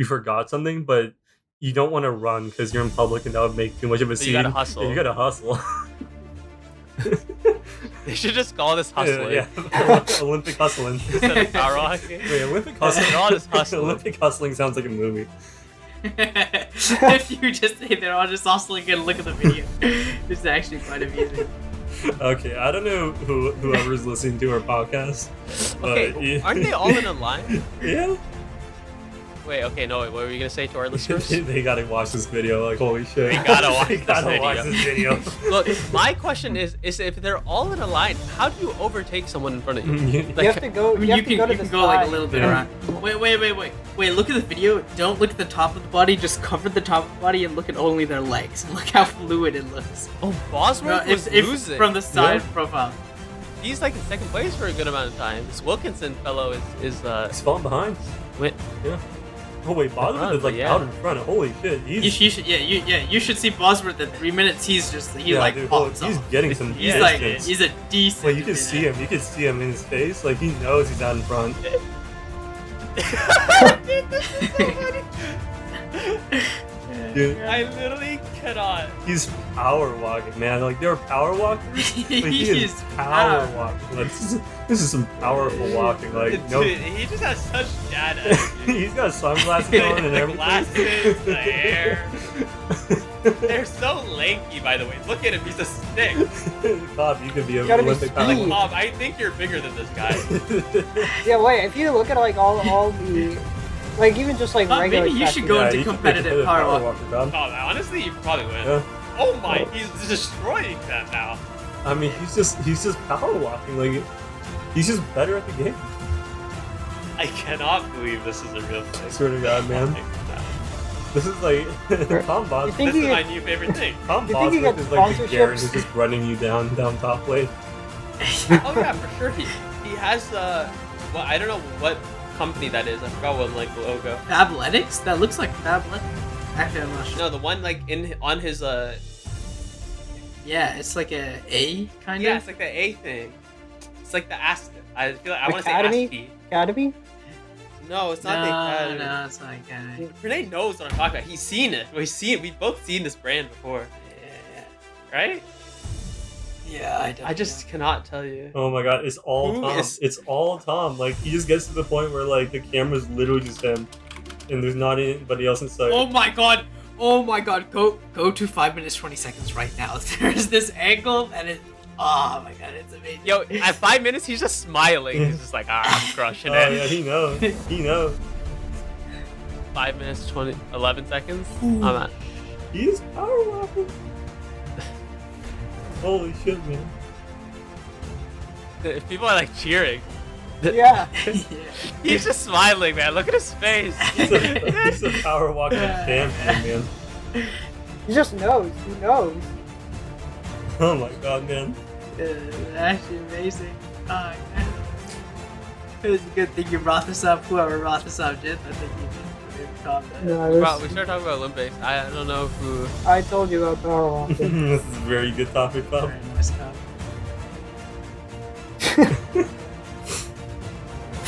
S1: forgot something, but you don't want to run because you're in public and that would make too much of a
S2: So
S1: scene.
S2: you gotta hustle.
S1: Yeah, you gotta hustle.
S2: they should just call this hustling
S1: Yeah. Olympic hustling.
S2: instead of power walking.
S1: Wait, Olympic
S2: They're
S1: hustling.
S2: all just hustling.
S1: Olympic hustling sounds like a movie.
S4: If you just say they're all just hustling and look at the video, it's actually quite amusing.
S1: Okay, I don't know whoever's listening to our podcast.
S2: Okay,
S1: but yeah.
S2: aren't they all in a line?
S1: Yeah.
S2: Wait, okay, no, wait, what were you gonna say to our listeners?
S1: They gotta watch this video. Like, holy shit.
S2: They gotta watch
S1: They
S2: this
S1: gotta
S2: video.
S1: watch this video.
S2: Look, my question is if they're all in a line, how do you overtake someone in front of you?
S3: You
S2: Like,
S3: have to go.
S4: I mean,
S3: you
S4: you
S3: have to go
S4: can
S3: to the
S4: go like a
S3: side.
S4: little bit
S1: Yeah.
S4: around. Wait! Look at the video. Don't look at the top of the body. Just cover the top of the body and look at only their legs. Look how fluid it looks.
S2: oh, Bosworth
S4: No,
S2: was
S4: if
S2: losing.
S4: from the side profile.
S2: He's like in second place for a good amount of time. This Wilkinson fellow is
S1: He's falling behind.
S2: wait,
S1: Yeah. Oh wait, Bosworth is like
S2: Yeah.
S1: out in front. Holy shit. He's
S4: You should you should see Bosworth at 3 minutes. He's
S1: yeah,
S4: like
S1: dude,
S4: pops
S1: he's
S4: off.
S1: getting some
S4: He's
S1: distance.
S4: he's a decent.
S1: Wait, you can see him. You can see him in his face. Like he knows he's out in front. Dude.
S2: I literally cannot.
S1: He's power walking, man. Like there are power walkers, but he is power walking. Like, this is some powerful walking. Like no,
S2: Dude, he just has such dad energy.
S1: he's got sunglasses on and
S2: The
S1: everything.
S2: glasses, the hair. They're so lanky, by the way. Look at him, he's a stick.
S1: Bob, you could be an
S3: Gotta be
S1: Olympic
S3: speedy.
S2: Like,
S1: power
S2: Bob, I think you're bigger than this guy.
S3: Yeah, wait. If you look at like all the, like even just like regular.
S4: Maybe you should
S3: tattoos-
S4: go into
S1: you could be a
S4: competitive power walk.
S1: walker, Bob.
S2: Oh, honestly, you probably win.
S1: Yeah.
S2: Oh my, he's destroying that now.
S1: I mean, he's just power walking. Like he's just better at the game.
S2: I cannot believe this is a real
S1: I
S2: thing.
S1: swear to God, man. This is like Tom
S3: You
S1: Bosworth.
S3: think
S2: This is
S3: he
S2: my
S3: gets,
S2: new favorite thing.
S1: Tom
S3: you think he
S1: Bosworth
S3: gets
S1: is like the Garen
S3: sponsorships?
S1: who's just running you down top lane.
S2: Oh yeah, for sure. He has well, I don't know what company that is. I forgot what like logo.
S4: Fabletics? That looks like Fabletics. Actually, I'm not sure.
S2: No, the one like on his
S4: Yeah, it's like a A kind
S2: yeah,
S4: of.
S2: it's like the A thing. It's like the ASP. I feel like I want to say
S3: Academy?
S2: ASP.
S3: Academy?
S2: No, it's not the Academy.
S4: No, it's not Academy.
S2: Renee knows what I'm talking about. He's seen it. We've both seen this brand before,
S4: Yeah,
S2: right?
S4: yeah, I don't.
S2: I just cannot tell you.
S1: Oh my God, it's all
S2: Who
S1: Tom.
S2: is-
S1: It's all Tom. Like he just gets to the point where like the camera's literally just him, and there's not anybody else inside.
S4: Oh my god! Oh my god! Go to 5 minutes 20 seconds right now. There's this angle and it. Oh my god, it's amazing.
S2: Yo, at 5 minutes, he's just smiling. He's just like, I'm crushing
S1: Oh
S2: it.
S1: yeah, he knows. He knows.
S2: 5 minutes, 11 seconds. I'm at.
S1: He is power walking. Holy shit, man.
S2: If people are like cheering,
S3: Yeah.
S4: Yeah.
S2: he's just smiling, man. Look at his face.
S1: He's a power walking champion, man.
S3: He just knows. He knows.
S1: Oh my God, man.
S4: Actually amazing. Oh, man. It was a good thing you brought this up. Whoever brought this up did. I think you did.
S3: No,
S2: Wow, we
S3: this,
S2: started talking about Olympics. I don't know who.
S3: I told you about power walking.
S1: This is a very good topic, Bob.
S4: Very nice comment.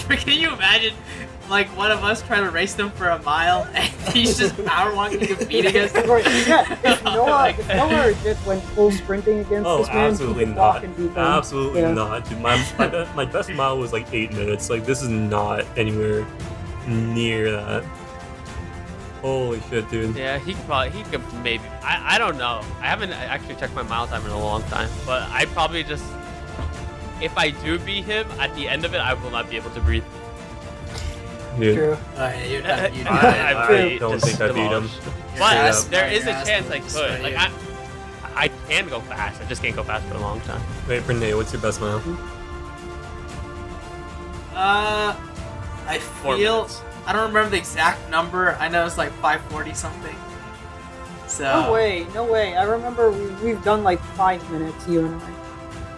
S4: Can you imagine, like, one of us trying to race them for a mile and he's just power walking and beating us?
S3: Right, yeah, if
S4: Oh
S3: Noah,
S4: my
S3: if
S4: God.
S3: Noah just went full sprinting against
S1: Oh,
S3: this man, he
S1: absolutely
S3: could walk
S1: not.
S3: and beat them.
S1: Absolutely
S3: Yeah.
S1: not, dude. My best mile was like 8 minutes. Like this is not anywhere near that. Holy shit, dude.
S2: Yeah, he could maybe. I don't know. I haven't actually checked my mile time in a long time, but I probably just. If I do beat him, at the end of it, I will not be able to breathe.
S1: Dude.
S3: True.
S4: Alright, you're done. You're
S1: I
S4: done.
S3: True.
S1: don't
S2: just
S1: think I beat him.
S2: demolished.
S4: Your
S2: But
S4: ass-
S2: there is
S4: your
S2: a
S4: ass
S2: chance I
S4: will
S2: could.
S4: destroy
S2: Like
S4: you.
S2: I can go fast. I just can't go fast for a long time.
S1: Wait, Renee, what's your best mile?
S4: I
S2: 4
S4: feel.
S2: minutes.
S4: I don't remember the exact number. I know it's like 540 something. So.
S3: No way, no way. I remember we've done like 5 minutes, you and I.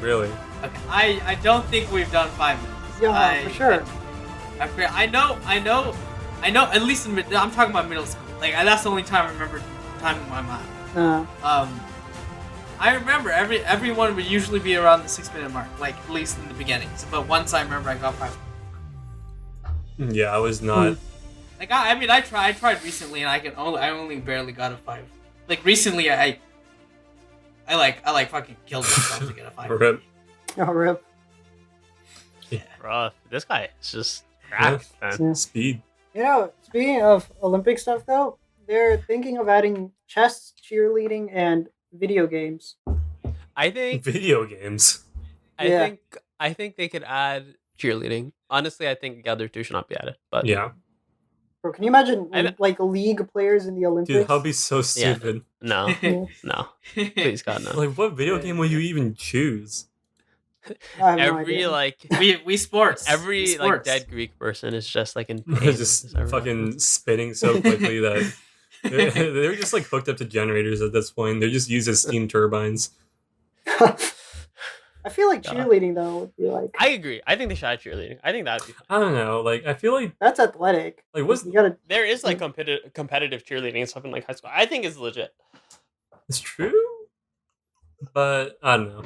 S1: Really?
S4: Okay. I don't think we've done 5 minutes.
S3: Yeah, for sure.
S4: I know. At least I'm talking about middle school. Like that's the only time I remember timing my mile. I remember everyone would usually be around the 6 minute mark, like at least in the beginnings. But once I remember, I got 5.
S1: Yeah, I was not.
S4: Like I tried recently, and I only barely got a 5. Like recently, I fucking killed myself to get a 5.
S1: Rip.
S3: Oh, rip.
S2: Rough. This guy is just cracked, man.
S3: Yeah.
S1: Speed.
S3: You know, speaking of Olympic stuff, though, they're thinking of adding chess, cheerleading, and video games.
S2: I think.
S1: Video games.
S3: Yeah.
S2: I think they could add cheerleading. Honestly, I think the other two should not be added. But
S1: Yeah.
S3: Bro, can you imagine
S2: I-
S3: like league players in the Olympics?
S1: Dude, that'd be so stupid.
S2: no,
S3: Yeah.
S2: no, please God no.
S1: Like, what video game will you even choose?
S3: I have no
S2: Every
S3: idea.
S2: like
S4: we sports.
S2: every
S4: We
S2: like
S4: sports.
S2: dead Greek person is just like in pain.
S1: Just
S2: Just everywhere.
S1: fucking spinning so quickly that they're just like hooked up to generators at this point. They're just used as steam turbines.
S3: I feel like
S2: Yeah.
S3: cheerleading though would be like
S2: I agree. I think they should add cheerleading. I think that'd be.
S1: I don't know. Like, I feel like
S3: that's athletic.
S1: what's
S3: You gotta
S2: There is like competitive cheerleading and stuff in like high school. I think it's legit.
S1: it's true, but I don't know.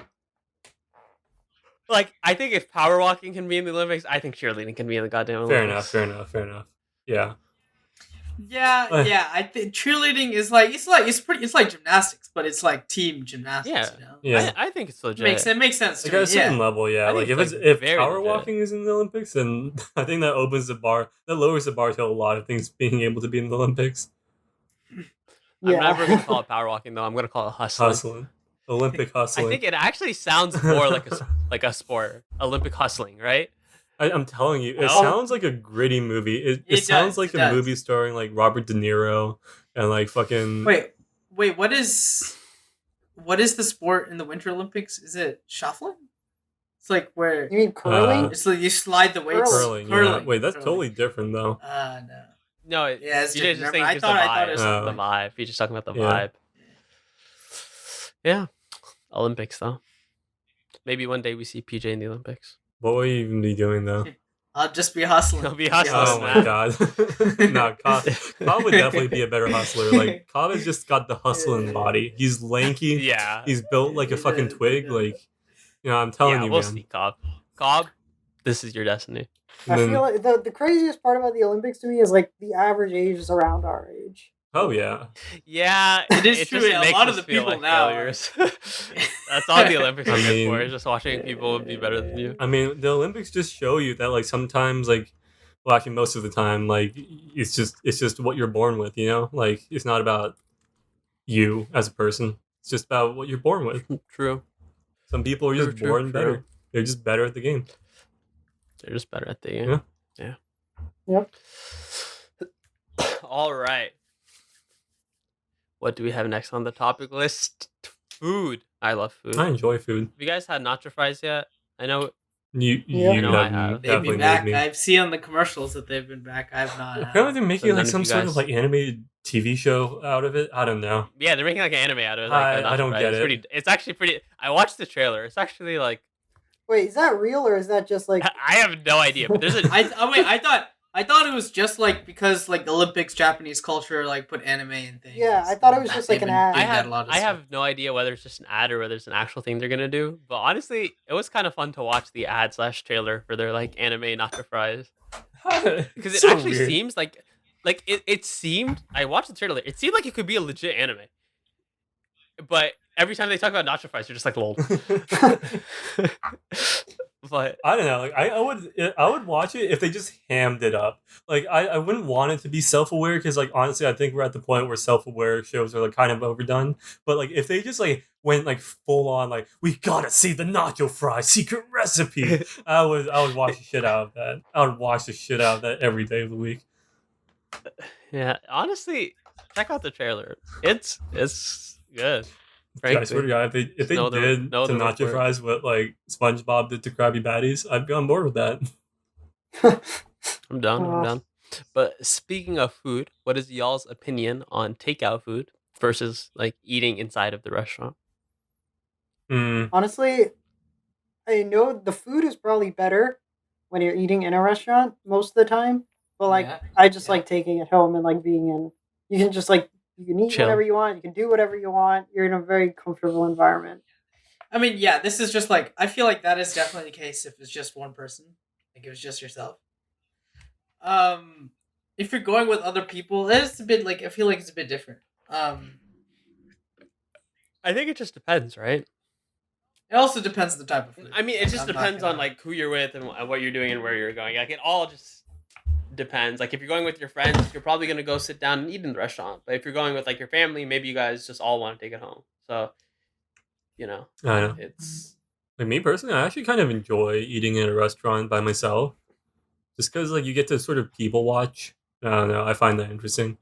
S2: Like I think if power walking can be in the Olympics, I think cheerleading can be in the goddamn
S1: Fair
S2: Olympics.
S1: enough. Fair enough. Fair enough. Yeah.
S4: Yeah. I think cheerleading is like it's like gymnastics, but it's like team gymnastics.
S2: Yeah.
S4: You know,
S1: Yeah.
S2: I think it's legit.
S4: it makes sense to
S1: Like at
S4: me.
S1: a certain
S4: Yeah.
S1: level, yeah.
S2: I
S1: Like
S2: think
S1: if
S2: it's,
S1: it's
S2: like,
S1: if
S2: very
S1: power
S2: legit.
S1: walking is in the Olympics, then I think that opens the bar, that lowers the bar to a lot of things being able to be in the Olympics.
S2: I'm never gonna
S3: Yeah.
S2: call it power walking though. I'm gonna call it hustling.
S1: Hustling, Olympic
S2: I
S1: hustling.
S2: think it actually sounds more like a sport, Olympic hustling, right?
S1: I'm telling you, it
S2: No?
S1: sounds like a gritty movie. It sounds
S4: does,
S1: like
S4: it
S1: a
S4: does.
S1: movie starring like Robert De Niro and like fucking.
S4: Wait. What is the sport in the Winter Olympics? Is it shuffling? It's like where
S3: You mean curling?
S1: Uh,
S4: it's like you slide the weights.
S3: Curling.
S1: curling. Yeah. Wait, that's
S4: Curling.
S1: totally different though.
S4: No.
S2: No,
S4: Yeah, it's
S2: you
S4: different.
S2: just
S4: Never mind.
S2: think
S4: I
S2: it's
S4: thought
S2: the
S4: it was
S2: vibe.
S4: something
S2: The
S4: like
S2: vibe. You're just talking about the
S1: Yeah.
S2: vibe. Yeah. Olympics though. Maybe one day we see PJ in the Olympics.
S1: What will you even be doing though?
S4: I'll just be hustling.
S2: He'll be
S1: Oh
S2: hustling,
S1: my
S2: man.
S1: god. No, Cobb would definitely be a better hustler. Like Cobb has just got the hustling body. He's lanky.
S2: Yeah.
S1: He's built like a
S4: He
S1: fucking
S4: does, he
S1: twig.
S4: does.
S1: Like, I'm telling
S2: Yeah,
S1: you,
S2: we'll
S1: man.
S2: see, Cobb. Cobb, this is your destiny.
S1: And
S3: I
S1: then-
S3: feel like the craziest part about the Olympics to me is like the average age is around our age.
S1: oh yeah.
S2: Yeah,
S4: It is true,
S2: just
S4: a
S2: makes
S4: lot
S2: us
S4: of the
S2: feel
S4: people
S2: like
S4: now are-
S2: failures. That's all the Olympics
S1: I
S2: are good for.
S1: mean-
S2: Is just watching people be better than you.
S1: I mean, the Olympics just show you that like sometimes like, well, actually most of the time, like it's just what you're born with. Like it's not about you as a person. It's just about what you're born with.
S2: True.
S1: Some people are
S2: True,
S1: just
S2: true,
S1: born
S2: true.
S1: better. They're just better at the game.
S2: They're just better at the game.
S1: Yeah.
S3: Yep.
S2: All right. What do we have next on the topic list? Food. I love food.
S1: I
S2: Have
S1: enjoy food.
S2: you guys had nacho fries yet? I know.
S1: You
S3: Yeah.
S1: you
S2: I know I
S1: have
S2: have.
S4: They've
S1: definitely
S4: been
S1: made
S4: back.
S1: me.
S4: I've seen on the commercials that they've been back. I have not.
S1: I feel like they're making
S2: So
S1: like
S2: none of
S1: some
S2: you
S1: sort of
S2: guys-
S1: like animated TV show out of it. I don't know.
S2: Yeah, they're making like an anime out of it.
S1: I
S2: Like the nacho
S1: don't
S2: fries.
S1: get
S2: It's
S1: it.
S2: pretty. It's actually pretty. I watched the trailer. It's actually like
S3: Wait, is that real or is that just like
S2: I have no idea, but there's a.
S4: I thought it was just like because like Olympics Japanese culture like put anime and things.
S3: Yeah, I thought it was just like
S4: They've
S3: an
S4: been
S3: ad.
S4: doing
S2: I
S4: that
S2: have
S4: a lot of
S2: I
S4: stuff.
S2: have no idea whether it's just an ad or whether it's an actual thing they're gonna do. But honestly, it was kind of fun to watch the ad / trailer for their like anime nacho fries because it
S1: So
S2: actually
S1: weird.
S2: seems like it seemed. I watched the trailer. It seemed like it could be a legit anime, but every time they talk about nacho fries, you're just like lol. But
S1: I don't know. Like I would watch it if they just hammed it up. Like I wouldn't want it to be self aware because like honestly I think we're at the point where self aware shows are like kind of overdone. But like if they just like went like full on like we gotta see the nacho fry secret recipe, I would watch the shit out of that. I would watch the shit out of that every day of the week.
S2: yeah, honestly, check out the trailer. It's good.
S1: I swear to God, if they
S2: know the-
S1: did
S2: know
S1: to
S2: the
S1: nacho
S2: word.
S1: fries what like SpongeBob did to Krabby Patties, I'd be on board with that.
S2: I'm done. I'm
S3: Aw.
S2: done. But speaking of food, what is y'all's opinion on takeout food versus like eating inside of the restaurant?
S1: Mm,
S3: honestly, I know the food is probably better when you're eating in a restaurant most of the time. But like
S4: Yeah,
S3: I just
S4: yeah.
S3: like taking it home and like being in you can just like you can eat
S2: Chill.
S3: whatever you want, you can do whatever you want, you're in a very comfortable environment.
S4: I mean, yeah, this is just like I feel like that is definitely the case if it's just one person, like if it's just yourself. If you're going with other people, it's a bit like I feel like it's a bit different.
S2: I think it just depends, right?
S4: It also depends on the type of food.
S2: I mean, it just
S4: I'm not
S2: depends
S4: gonna-
S2: on like who you're with and what you're doing and where you're going. Like it all just depends. Like if you're going with your friends, you're probably gonna go sit down and eat in the restaurant. But if you're going with like your family, maybe you guys just all want to take it home. So,
S1: I know.
S2: it's
S1: Like me personally, I actually kind of enjoy eating in a restaurant by myself, just because like you get to sort of people watch. I don't know. I find that interesting.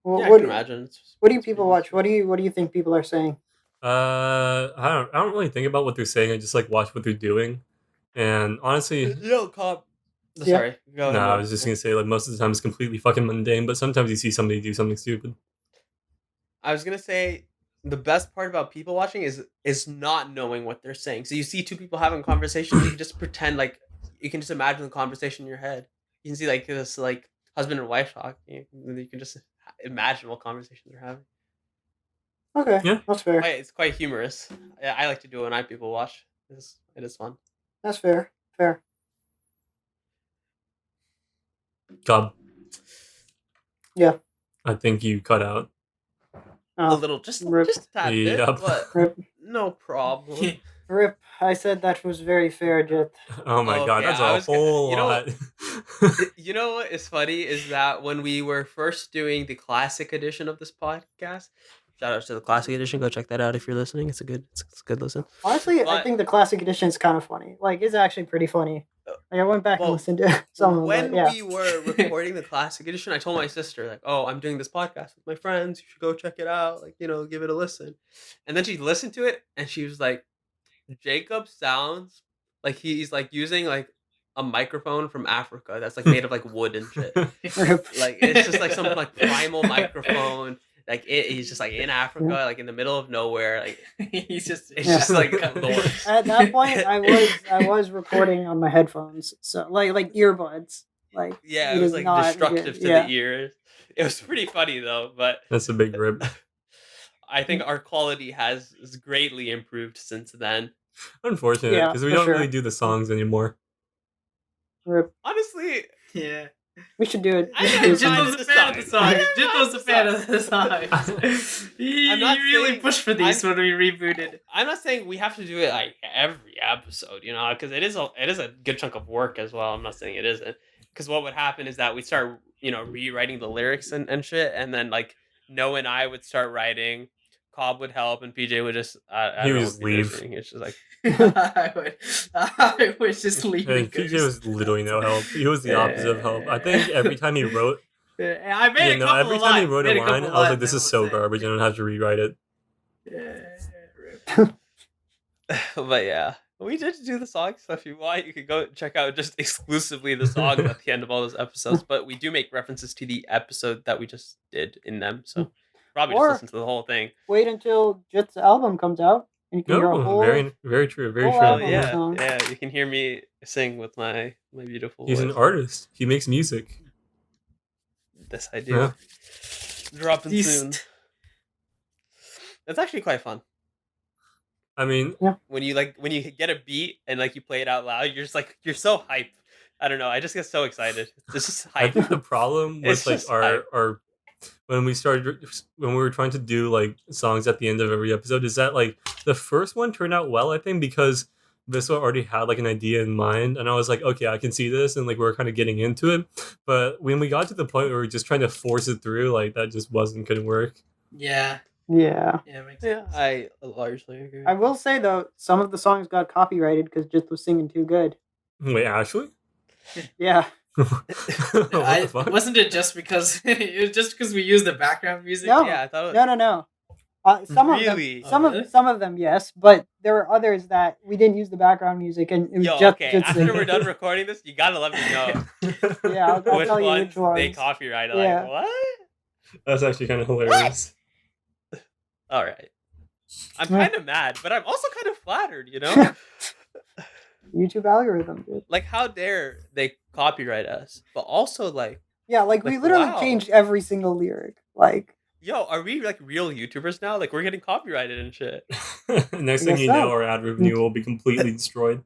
S3: Well,
S2: yeah, I
S3: what,
S2: can imagine.
S3: what do you
S2: it's
S3: people
S2: pretty
S3: watch? What do you think people are saying?
S1: I don't really think about what they're saying. I just like watch what they're doing, and honestly,
S2: Yo, cop.
S3: Yeah.
S2: Sorry. Go
S1: no,
S2: ahead.
S1: I was just gonna say like most of the time it's completely fucking mundane, but sometimes you see somebody do something stupid.
S2: I was gonna say the best part about people watching is not knowing what they're saying. So you see two people having a conversation, you can just pretend like you can just imagine the conversation in your head. You can see like this like husband and wife talk. You can just imagine what conversations they're having.
S3: Okay,
S1: Yeah.
S3: that's fair.
S2: It's quite humorous. I like to do it when people watch. It is fun.
S3: That's fair. Fair.
S1: God,
S3: Yeah.
S1: I think you cut out.
S2: A
S3: Oh,
S2: little, just
S3: rip.
S2: a tad bit,
S1: Yep.
S2: but
S3: Rip.
S2: no problem.
S3: Rip. I said that was very fair, Jet.
S1: Oh my god,
S2: Okay,
S1: that's
S2: I
S1: a
S2: was gonna,
S1: whole
S2: you know,
S1: lot.
S2: you know what is funny is that when we were first doing the classic edition of this podcast, shout out to the classic edition. Go check that out if you're listening. It's a good listen.
S3: Honestly, I
S2: But
S3: think the classic edition is kind of funny. Like, it's actually pretty funny. Like, I went back and
S2: well,
S3: listened to some of them, but
S2: when
S3: yeah.
S2: we were recording the classic edition, I told my sister like, "Oh, I'm doing this podcast with my friends. You should go check it out. Like, give it a listen." And then she listened to it and she was like, "Jacob sounds like he's like using like a microphone from Africa that's like made of like wood and shit.
S3: Rip.
S2: Like it's just like some like primal microphone. Like he's just like in Africa, like in the middle of nowhere. Like
S4: He's just
S2: it's
S3: Yeah.
S2: just like the worst.
S3: At that point, I was recording on my headphones, so like earbuds. Like,
S2: Yeah,
S3: it
S2: it was
S3: is
S2: like
S3: not
S2: destructive
S3: good.
S2: to
S3: Yeah.
S2: the ears. It was pretty funny though, but
S1: That's a big rip.
S2: I think our quality has greatly improved since then.
S1: Unfortunate,
S3: Yeah,
S1: because we
S3: for
S1: don't
S3: sure.
S1: really do the songs anymore.
S3: Rip.
S2: Honestly,
S4: Yeah.
S3: We should do it.
S2: I
S3: We should
S2: never
S3: do some-
S2: minded
S4: Jitto's a fan of the song. Jitto's a fan of the songs. He
S2: I'm not
S4: really
S2: saying-
S4: pushed for these when we rebooted.
S2: I'm not saying we have to do it like every episode, because it is a good chunk of work as well. I'm not saying it isn't, because what would happen is that we start rewriting the lyrics and shit, and then like Noah and I would start writing. Cobb would help, and PJ would just
S1: He would just leave.
S2: It's just like
S4: I was just leaving.
S1: And PJ was literally no help. He was the opposite of help. I think every time he wrote,
S4: I made a couple
S1: every
S4: of
S1: time he
S4: lines.
S1: wrote
S4: Made
S1: a
S4: couple
S1: line,
S4: of
S1: I was like,
S4: lines,
S1: "This
S4: I
S1: is
S4: will
S1: so
S4: say.
S1: garbage. I don't have to rewrite it."
S2: but yeah, we did do the songs. So if you want, you could go check out just exclusively the songs at the end of all those episodes. But we do make references to the episode that we just did in them. So probably
S3: Or-
S2: just listen to the whole thing.
S3: Wait until Jet's album comes out, and you can hear a
S1: No,
S3: whole.
S1: very, very true. Very
S3: whole
S1: true.
S2: Oh
S3: album
S2: yeah,
S3: song.
S2: yeah. You can hear me sing with my beautiful
S1: He's
S2: voice.
S1: an artist. He makes music.
S2: This I do.
S1: Yeah.
S2: Dropping
S4: Yeast.
S2: soon. It's actually quite fun.
S1: I mean,
S2: When you get a beat and like you play it out loud, you're just like you're so hyped. I don't know. I just get so excited. It's just
S1: I
S2: hype.
S1: think the problem
S2: It's
S1: with like
S2: just hype.
S1: our when we were trying to do like songs at the end of every episode is that like the first one turned out well, I think, because this one already had like an idea in mind, and I was like, okay, I can see this, and like we are kind of getting into it. But when we got to the point where we were just trying to force it through, like that just couldn't work.
S4: Yeah.
S3: Yeah.
S4: Yeah, makes
S2: Yeah,
S4: sense.
S2: I largely agree.
S3: I will say though, some of the songs got copyrighted because Jet was singing too good.
S1: Wait, actually?
S3: Yeah.
S1: What the fuck?
S4: Wasn't it just because it was just because we used the background music?
S3: No.
S2: Yeah, I thought.
S3: No. Some
S2: Really?
S3: of them,
S4: Oh, really?
S3: some of them, yes, but there were others that we didn't use the background music, and it was
S2: Yo,
S3: just
S2: okay.
S3: Jet
S2: After
S3: singing.
S2: we're done recording this, you gotta let me know
S3: Yeah, I'll
S2: which
S3: tell you
S2: ones
S3: which ones.
S2: they copyrighted.
S3: Yeah.
S2: Like what?
S1: That's actually kind of hilarious.
S2: All right. I'm
S3: Yeah.
S2: kind of mad, but I'm also kind of flattered. You know,
S3: YouTube algorithm, dude.
S2: like how dare they copyright us? But also like,
S3: Yeah, like we
S2: Like,
S3: literally
S2: wow.
S3: changed every single lyric. Like,
S2: yo, are we like real YouTubers now? Like we're getting copyrighted and shit.
S1: Next
S3: I
S1: thing
S3: guess
S1: you know,
S3: so.
S1: our ad revenue will be completely destroyed.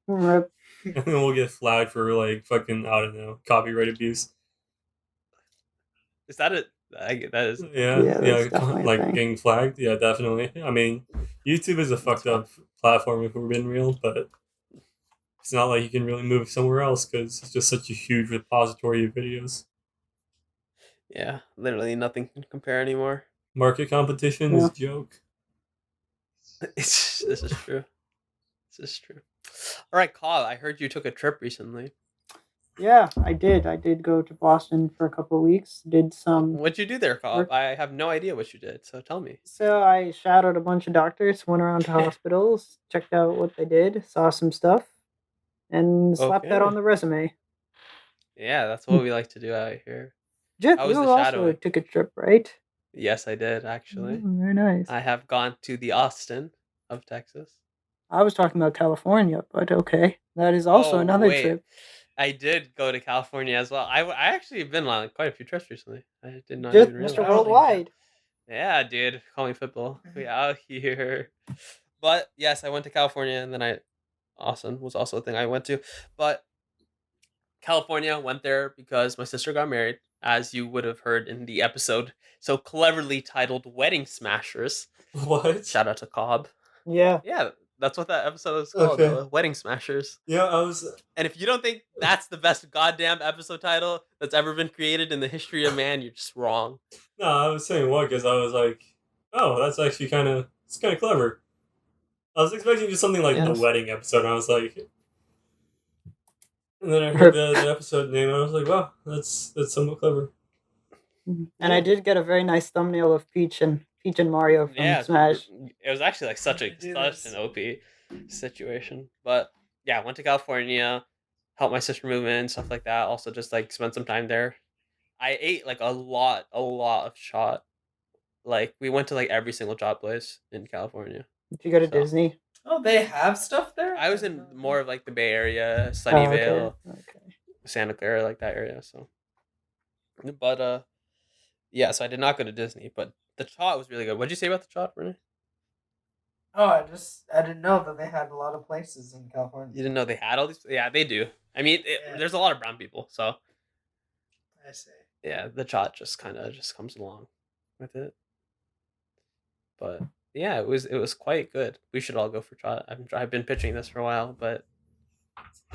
S3: rip.
S1: And then we'll get flagged for like fucking, I don't know, copyright abuse.
S2: Is that it? That is.
S1: Yeah,
S3: Yeah, that's definitely a
S1: like
S3: thing.
S1: getting flagged. Yeah, definitely. I mean, YouTube is a fucked up platform if we're being real, but it's not like you can really move somewhere else because it's just such a huge repository of videos.
S2: Yeah, literally nothing can compare anymore.
S1: Market competition is a joke.
S2: This is true. This is true. All right, Kyle, I heard you took a trip recently.
S3: Yeah, I did. I did go to Boston for a couple of weeks. Did some.
S2: What'd you do there, Kyle?
S3: Work.
S2: I have no idea what you did, so tell me.
S3: So I shadowed a bunch of doctors, went around to hospitals, checked out what they did, saw some stuff, and slapped that
S2: Okay.
S3: on the resume.
S2: Yeah, that's what we like to do out here.
S3: Jet,
S2: How was
S3: you
S2: the
S3: also
S2: shadowing?
S3: took a trip, right?
S2: Yes, I did actually.
S3: Very nice.
S2: I have gone to the Austin of Texas.
S3: I was talking about California, but okay, that is also
S2: Oh,
S3: another
S2: wait.
S3: trip.
S2: I did go to California as well. I actually have been on quite a few trips recently. I did not
S3: Just
S2: even realize.
S3: Mr. Worldwide.
S2: Yeah, dude. Call me football. We out here. But yes, I went to California, and then Austin was also a thing I went to. But California, went there because my sister got married. as you would have heard in the episode so cleverly titled Wedding Smashers.
S1: What?
S2: Shout out to Cobb.
S3: Yeah.
S2: Yeah, that's what that episode is called,
S1: Okay.
S2: Wedding Smashers.
S1: Yeah, I was.
S2: And if you don't think that's the best goddamn episode title that's ever been created in the history of man, you're just wrong.
S1: No, I was saying what because I was like, oh, that's actually kind of clever. I was expecting just something like
S2: Yes.
S1: the wedding episode. And I was like, and then I heard the episode name, and I was like, wow, that's somewhat clever.
S3: And I did get a very nice thumbnail of Peach and Mario from
S2: Yeah,
S3: Smash.
S2: it was actually like such an OP situation. But yeah, I went to California, helped my sister move in, stuff like that. Also, just like spent some time there. I ate like a lot of shot. Like we went to like every single shot place in California.
S3: Did you go to
S2: So-
S3: Disney?
S4: Oh, they have stuff there.
S2: I was in more of like the Bay Area,
S3: Oh,
S2: Sunnyvale,
S3: okay.
S2: Santa Clara, like that area. So, but yeah. So I did not go to Disney, but the shot was really good. What'd you say about the shot, Renee?
S4: Oh, I didn't know that they had a lot of places in
S2: You
S4: California.
S2: didn't know they had all these? Yeah, they do. I mean,
S4: Yeah.
S2: there's a lot of brown people, so
S4: I see.
S2: yeah, the shot just kind of just comes along with it. But yeah, it was quite good. We should all go for shot. I've been pitching this for a while, but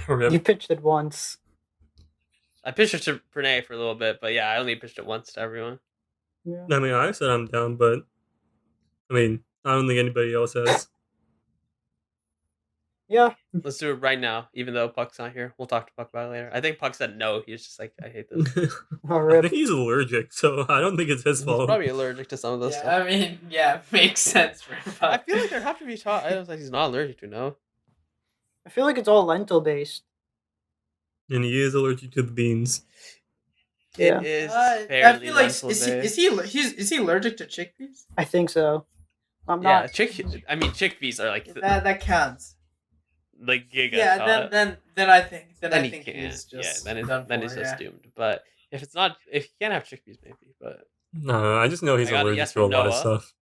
S3: You pitched it once.
S2: I pitched it to Renee for a little bit. But yeah, I only pitched it once to everyone.
S3: Yeah.
S1: I mean, I said I'm down, but I mean, I don't think anybody else has.
S3: Yeah.
S2: Let's do it right now, even though Puck's not here. We'll talk to Puck about it later. I think Puck said no. He's just like, I hate this.
S3: Oh,
S1: I
S3: rip.
S1: think he's allergic, so I don't think it's his
S2: He's
S1: fault.
S2: probably allergic to some of this
S4: Yeah,
S2: stuff.
S4: I mean, yeah, makes sense for him.
S2: I feel like there have to be shot items that he's not allergic to. No.
S3: I feel like it's all lentil based.
S1: And he is allergic to the beans.
S3: Yeah.
S2: It is
S4: I
S2: fairly
S4: feel like
S2: lentil-based.
S4: is he allergic to chickpeas?
S3: I think so. I'm
S2: Yeah,
S3: not.
S2: chickpeas are like
S4: That counts.
S2: like giga.
S4: Yeah,
S2: shot.
S4: then I think
S2: Then he
S4: he's
S2: can't.
S4: just
S2: Yeah,
S4: done
S2: then
S4: for,
S2: he's just
S4: yeah.
S2: doomed. But if he can't have chickpeas, maybe. But
S1: No, I just know he's
S2: I got a
S1: allergic
S2: yes
S1: to a
S2: from
S1: lot of
S2: Noah.
S1: stuff.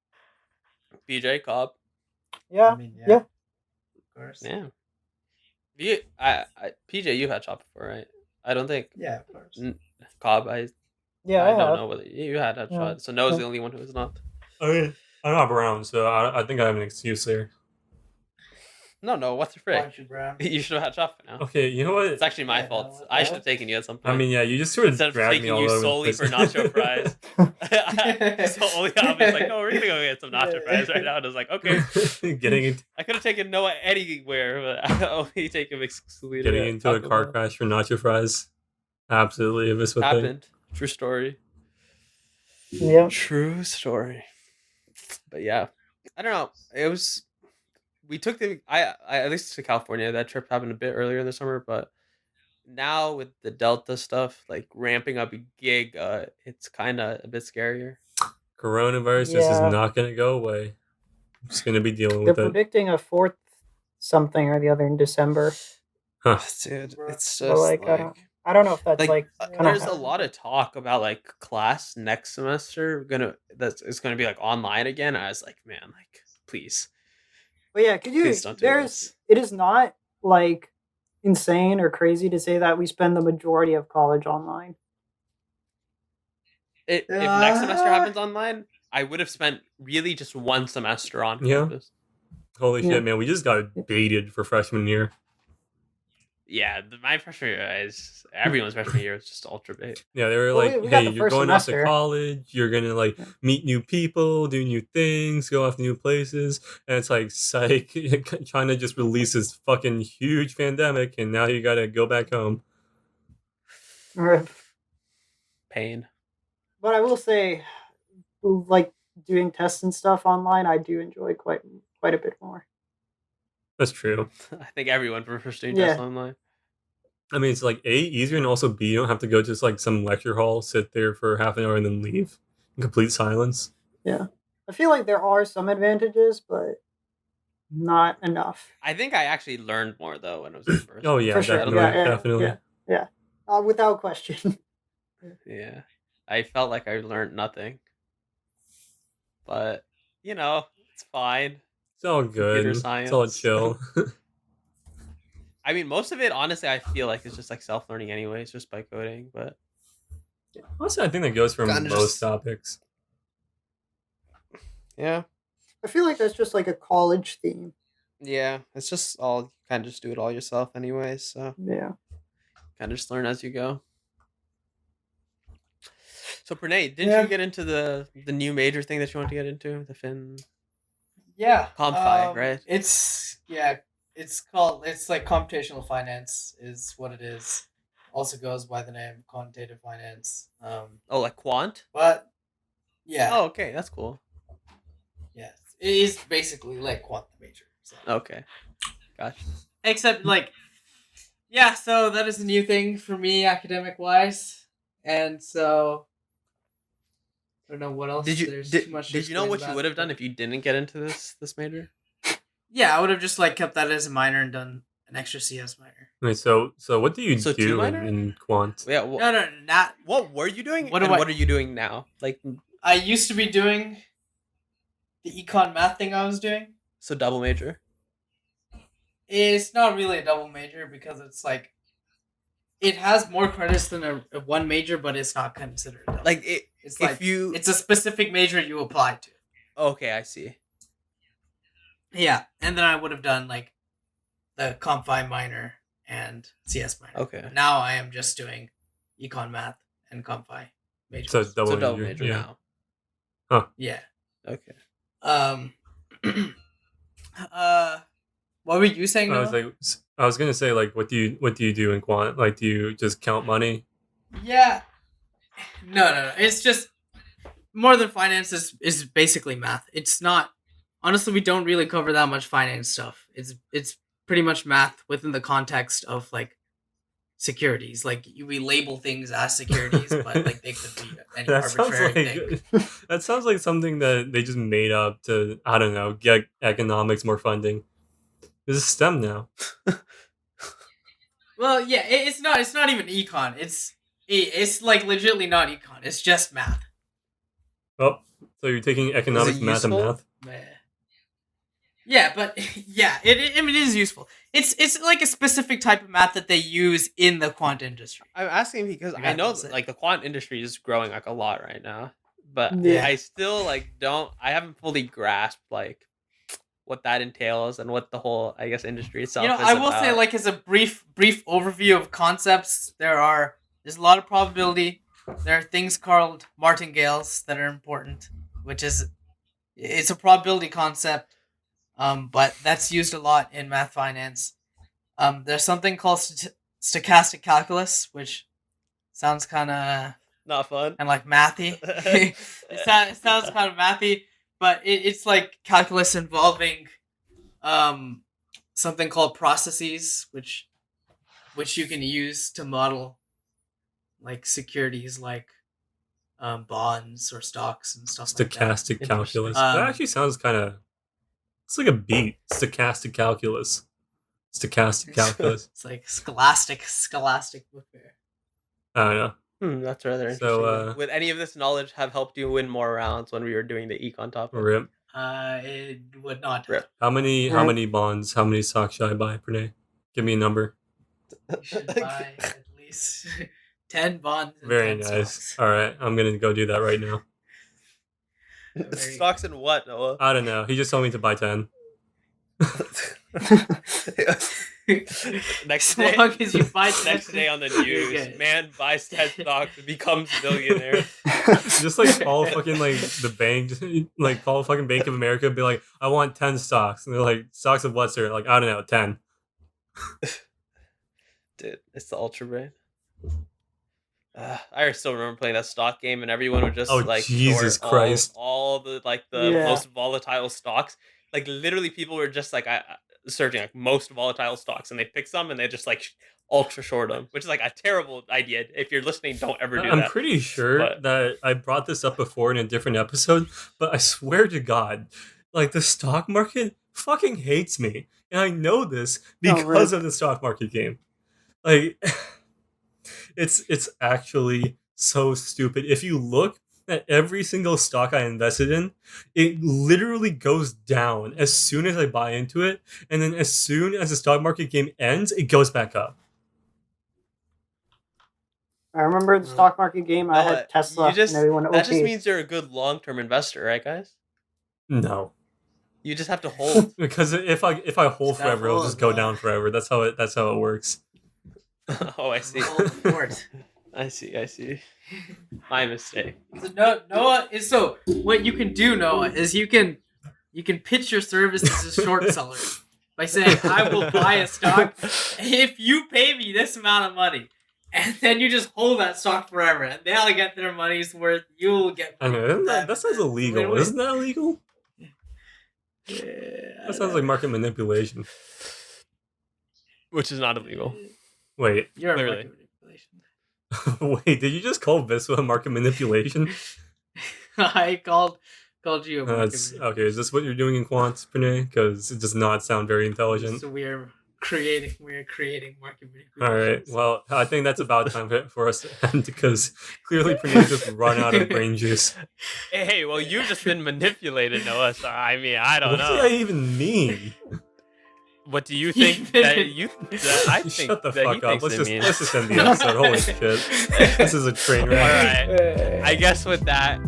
S2: BJ Cobb,
S3: Yeah.
S4: I mean,
S3: Yeah.
S4: Of course.
S2: yeah. PJ, you've had shot before, right? I don't think
S4: Yeah, of course.
S2: Cobb. I
S3: Yeah.
S2: don't
S3: have.
S2: know whether you had
S3: Yeah.
S2: shot. So Noah's
S3: Yeah.
S2: the only one who is not.
S1: I mean, I'm not brown, so I think I have an excuse there.
S2: No. What's your
S4: Why
S2: frick?
S4: don't you, Brown?
S2: You should have had shot by now.
S1: Okay, you know what?
S2: It's actually my
S4: Yeah,
S2: fault.
S4: no,
S2: I
S4: no.
S2: should have taken you at some point.
S1: I mean, yeah, you just sort of
S2: Instead of
S1: dragged me
S2: taking
S1: all
S2: you
S1: over the
S2: solely
S1: place.
S2: for nacho fries. So only obvious, like, no, we're gonna go get some nacho fries right now. And I was like, okay.
S1: getting into,
S2: I could have taken Noah anywhere, but I only take him exclusively.
S1: getting
S2: at
S1: into a
S2: Taco
S1: car
S2: Bell.
S1: crash for nacho fries. Absolutely a visceral thing.
S2: Happened. True story.
S3: Yeah.
S2: True story. But yeah, I don't know. It was. We took I at least to California. That trip happened a bit earlier in the summer, but now with the Delta stuff, like ramping up a gig, it's kind of a bit scarier.
S1: Coronavirus just is
S3: Yeah.
S1: not going to go away. I'm just going to be dealing
S3: They're
S1: with it.
S3: predicting a fourth something or the other in December.
S1: Huh.
S2: Dude, it's
S3: But
S2: just
S3: like, I don't know if that's like. gonna
S2: there's a
S3: happen.
S2: lot of talk about like class next semester it's gonna be like online again. I was like, man, like please.
S3: But yeah, could you?
S2: Please don't do this.
S3: It is not like insane or crazy to say that we spend the majority of college online.
S2: If next semester happens online, I would have spent really just one semester on
S1: Yeah.
S2: campus.
S1: Holy
S3: Yeah.
S1: shit, man. We just got baited for freshman year.
S2: Yeah, my freshman year is everyone's freshman year is just ultra bait.
S1: Yeah, they were
S3: Well,
S1: like,
S3: we got
S1: hey,
S3: the
S1: you're
S3: first
S1: going off to
S3: semester.
S1: college. You're going to like
S3: Yeah.
S1: meet new people, do new things, go off to new places. And it's like, psych, China just released this fucking huge pandemic and now you got to go back home.
S2: Pain.
S3: But I will say, like doing tests and stuff online, I do enjoy quite a bit more.
S1: That's true.
S2: I think everyone prefers doing
S3: Yeah.
S2: tests online.
S1: I mean, it's like A, easier, and also B, you don't have to go to just like some lecture hall, sit there for half an hour, and then leave in complete silence.
S3: Yeah, I feel like there are some advantages, but not enough.
S2: I think I actually learned more though when I was in person.
S1: Oh, yeah,
S3: For sure.
S1: definitely.
S3: Yeah,
S1: definitely.
S3: yeah. Without question.
S2: Yeah. I felt like I learned nothing. But, you know, it's fine.
S1: It's all good.
S2: Computer
S1: It's all
S2: science.
S1: chill.
S2: I mean, most of it, honestly, I feel like it's just like self-learning anyways, just by coding. But
S1: Honestly, I think that goes for
S5: Kinda
S1: most
S5: just-
S1: topics.
S5: Yeah.
S3: I feel like that's just like a college theme.
S5: Yeah. It's just all kind of just do it all yourself anyway. So
S3: Yeah.
S5: kind of just learn as you go. So Pranay, didn't
S4: Yeah.
S5: you get into the new major thing that you want to get into? The Fin
S4: Yeah.
S5: Comp-Fi, right?
S4: It's like computational finance is what it is. Also goes by the name quantitative finance.
S5: Oh, like quant?
S4: But yeah,
S5: Oh, okay, that's cool.
S4: yeah, it is basically like quantum major. So.
S5: Okay. Gotcha.
S4: Except like, yeah. So that is a new thing for me, academic wise, and so I don't know what else.
S5: Did you
S4: There's too much. to
S5: did you know
S4: explain
S5: what you
S4: about
S5: would have
S4: it,
S5: done
S4: but-
S5: if you didn't get into this major?
S4: Yeah, I would have just like kept that as a minor and done an extra CS minor.
S1: Wait, so what do you
S5: So two
S1: do
S5: minor?
S1: in quant?
S5: Yeah.
S4: No, not.
S5: What were you doing?
S4: What
S5: and
S4: do I-
S5: what are you doing now? Like,
S4: I used to be doing the econ math thing I was doing.
S5: so double major.
S4: It's not really a double major because it's like it has more credits than a one major, but it's not considered a double.
S5: Like it.
S4: It's
S5: If
S4: like
S5: you.
S4: it's a specific major you apply to.
S5: Okay, I see.
S4: Yeah, and then I would have done like the Comp 5 minor and CS minor.
S5: Okay.
S4: Now I am just doing econ math and Comp 5 majors.
S1: So double
S5: So double
S1: major,
S5: major
S1: yeah.
S5: now.
S4: Yeah.
S5: Okay.
S4: What were you saying?
S1: I was
S4: Noah?
S1: like, I was gonna say like, what do you do in quant? Like, do you just count money?
S4: Yeah. No. It's just more than finance is basically math. It's not. Honestly, we don't really cover that much finance stuff. It's pretty much math within the context of like securities. Like we label things as securities, but like they could be any
S1: That sounds
S4: arbitrary thing.
S1: like that sounds like something that they just made up to, I don't know, get economics more funding. This is STEM now.
S4: Well, yeah, it's not. It's not even econ. It's like legitimately not econ. It's just math.
S1: Oh, so you're taking economics, math, and
S5: useful?
S1: math?
S4: Meh. Yeah, but yeah, I mean, it is useful. It's like a specific type of math that they use in the quant industry.
S5: I'm asking because
S4: I
S5: I
S4: got
S5: know
S4: this.
S5: like the quant industry is growing like a lot right now, but
S3: Yeah.
S5: I still like don't. I haven't fully grasped like what that entails and what the whole I guess industry itself.
S4: You know,
S5: is
S4: I will say
S5: about.
S4: like as a brief overview of concepts, there's a lot of probability. There are things called martingales that are important, which is it's a probability concept, but that's used a lot in math finance. There's something called stochastic calculus, which sounds kind of
S5: not fun.
S4: like mathy. it sounds kind of mathy, but it's like calculus involving something called processes, which you can use to model like securities like bonds or stocks and stuff like that.
S1: Stochastic calculus.
S4: Um,
S1: That actually sounds kind of. It's like a beat. Stochastic calculus. Stochastic calculus.
S4: It's like scholastic book fair.
S1: I don't know.
S5: That's rather interesting.
S1: So,
S5: Would any of this knowledge have helped you win more rounds when we were doing the econ topic?
S1: Rip.
S4: It would not.
S5: Rip.
S1: How many bonds? How many stocks should I buy per day? Give me a number.
S4: You should buy at least 10 bonds. And
S1: Very
S4: 10
S1: nice.
S4: stocks.
S1: All right, I'm gonna go do that right now.
S4: Very-
S5: Stocks in what, Noah?
S1: I don't know. He just told me to buy 10.
S5: Next
S4: As
S5: day,
S4: long as you buy 10.
S5: next day on the
S4: You're
S5: news,
S4: good.
S5: man buys 10 stocks and becomes millionaire.
S1: Just like call fucking like the bank, like call fucking Bank of America, and be like, I want 10 stocks, and they're like, stocks of what, sir? Like, I don't know, 10.
S5: Dude, it's the ultra brain. I still remember playing that stock game, and everyone would just
S1: Oh,
S5: like
S1: Jesus
S5: short
S1: Christ.
S5: all the like the
S3: Yeah.
S5: most volatile stocks. Like literally, people were just like searching like most volatile stocks, and they pick some and they just like ultra short them, which is like a terrible idea. If you're listening, don't ever do
S1: I'm
S5: that.
S1: pretty sure
S5: But-
S1: that I brought this up before in a different episode, but I swear to God, like the stock market fucking hates me. And I know this
S3: Oh,
S1: because
S3: really?
S1: of the stock market game. Like it's actually so stupid. If you look at every single stock I invested in, it literally goes down as soon as I buy into it, and then as soon as the stock market game ends, it goes back up.
S3: I remember the stock market game. I
S5: Noah,
S3: had Tesla,
S5: you just
S3: and everyone
S5: that just
S3: okayed.
S5: means you're a good long-term investor, right, guys?
S1: No,
S5: You just have to hold.
S1: because if I hold
S4: Just gotta
S1: forever, it'll
S4: hold,
S1: just go
S4: Noah.
S1: down forever. That's how it works.
S5: Oh, I see.
S4: Hold the fort.
S5: I see. My mistake.
S4: So Noah is so what you can do, Noah, is you can pitch your service as a short seller by saying, I will buy a stock if you pay me this amount of money. And then you just hold that stock forever, and they'll get their money's worth. You'll get
S1: I
S4: money.
S1: know,
S4: from them,
S1: that sounds
S4: and it's
S1: illegal.
S4: win-win.
S1: Isn't that illegal?
S4: Yeah,
S1: That sounds like market manipulation.
S5: Which is not illegal.
S1: Wait,
S4: you're a
S5: clearly.
S4: market manipulation.
S1: wait, did you just call Viswa market manipulation?
S4: I called you a market manipulation.
S1: Okay, is this what you're doing in quants, Pranay? Because it does not sound very intelligent.
S4: So we're creating market manipulation.
S1: All right, well, I think that's about time for us to end because clearly Pranay just run out of brain juice.
S5: Hey, well, you've just been manipulated, Noah. So I mean, I don't
S1: What
S5: know.
S1: did I even mean?
S5: What do you think that you? That I think
S1: Shut the
S5: that he
S1: fuck up.
S5: thinks it means.
S1: Let's just end the episode. Holy shit, this is a train
S5: All
S1: wreck.
S5: right. I guess with that,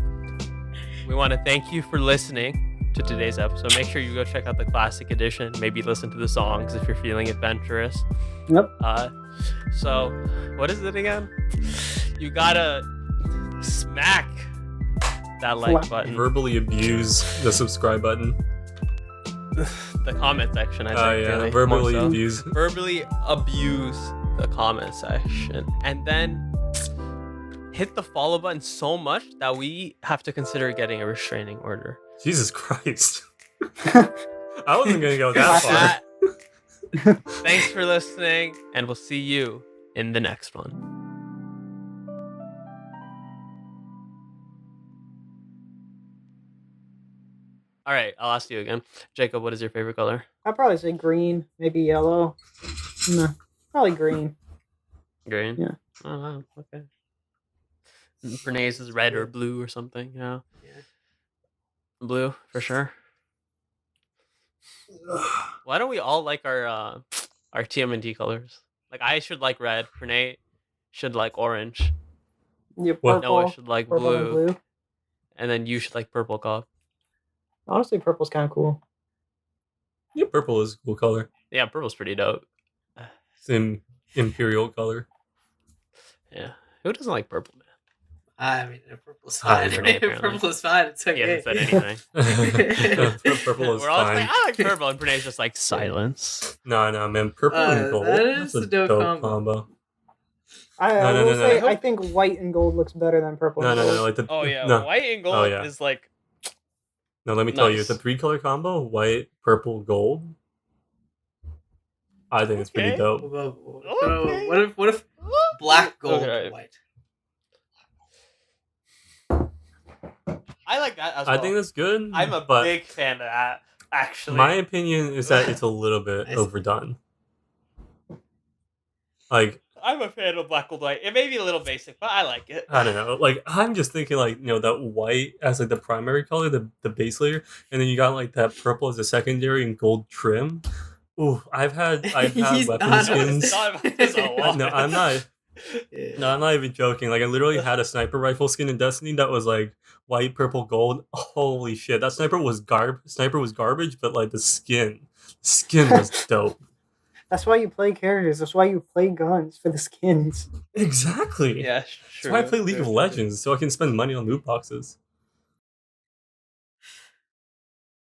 S5: we want to thank you for listening to today's episode. Make sure you go check out the classic edition. Maybe listen to the songs if you're feeling adventurous.
S3: Yep.
S5: So what is it again? You gotta smack that like
S3: What?
S5: button.
S1: Verbally abuse the subscribe button.
S5: The comment section, I think.
S1: Oh yeah,
S5: really,
S1: verbally
S5: more so.
S1: abuse.
S5: Verbally abuse the comment section, and then hit the follow button so much that we have to consider getting a restraining order.
S1: Jesus Christ. I wasn't gonna go that far.
S5: That- Thanks for listening, and we'll see you in the next one. All right, I'll ask you again. Jacob, what is your favorite color?
S3: I'd probably say green, maybe yellow. No, probably green.
S5: Green?
S3: Yeah.
S5: Oh, wow. Okay. Bernays is red or blue or something, yeah. Blue, for sure. Why don't we all like our TMNT colors? Like, I should like red. Renee should like orange.
S3: Yeah,
S1: What?
S3: purple,
S5: Noah should like
S3: purple and
S5: blue.
S3: blue.
S5: And then you should like purple cob.
S3: Honestly, purple's kind of cool.
S1: Yeah, purple is a cool color.
S5: Yeah, purple's pretty dope.
S1: It's an imperial color.
S5: Yeah. Who doesn't like purple, man?
S4: I mean, purple's
S1: I
S4: fine.
S1: know,
S5: apparently.
S4: Purple is fine. It's
S5: He
S4: okay.
S5: hasn't said anything.
S1: Purple is
S5: We're all
S1: fine.
S5: like, I like purple, and Renee's just like silence.
S1: No, man. Purple and gold.
S4: that
S1: That's
S4: is
S1: a
S4: a dope
S1: dope
S4: combo.
S1: combo.
S3: I
S1: No,
S3: will say
S1: no.
S3: I think white and gold looks better than purple.
S1: No,
S3: and
S1: no,
S3: gold.
S1: no. Like the,
S5: Oh yeah,
S1: no,
S5: white and gold
S1: Oh, yeah.
S5: is like
S1: no. Let me tell you,
S5: Nice.
S1: it's a 3-color combo: white, purple, gold. I think it's pretty
S5: Okay.
S1: dope.
S5: Okay.
S4: What if black, gold,
S5: Okay.
S4: white?
S5: I like that as well.
S1: I think that's good.
S5: I'm a
S1: but
S5: big fan of that. Actually,
S1: my opinion is that it's a little bit
S4: I see.
S1: overdone. Like,
S5: I'm a fan of black, gold, white. It may be a little basic, but I like it.
S1: I don't know. Like, I'm just thinking, like, that white as like the primary color, the base layer, and then you got like that purple as a secondary and gold trim. Ooh, I've had
S4: He's
S1: weapon
S4: not-
S1: skins.
S5: Thought about this a lot.
S1: No, I'm not. No, I'm not even joking. Like, I literally had a sniper rifle skin in Destiny that was like white, purple, gold. Holy shit, that sniper was garbage, but like the skin was dope.
S3: That's why you play characters. That's why you play guns for the skins.
S1: Exactly.
S5: Yeah,
S1: That's
S5: true.
S1: why I play League of
S5: true.
S1: Legends, so I can spend money on loot boxes.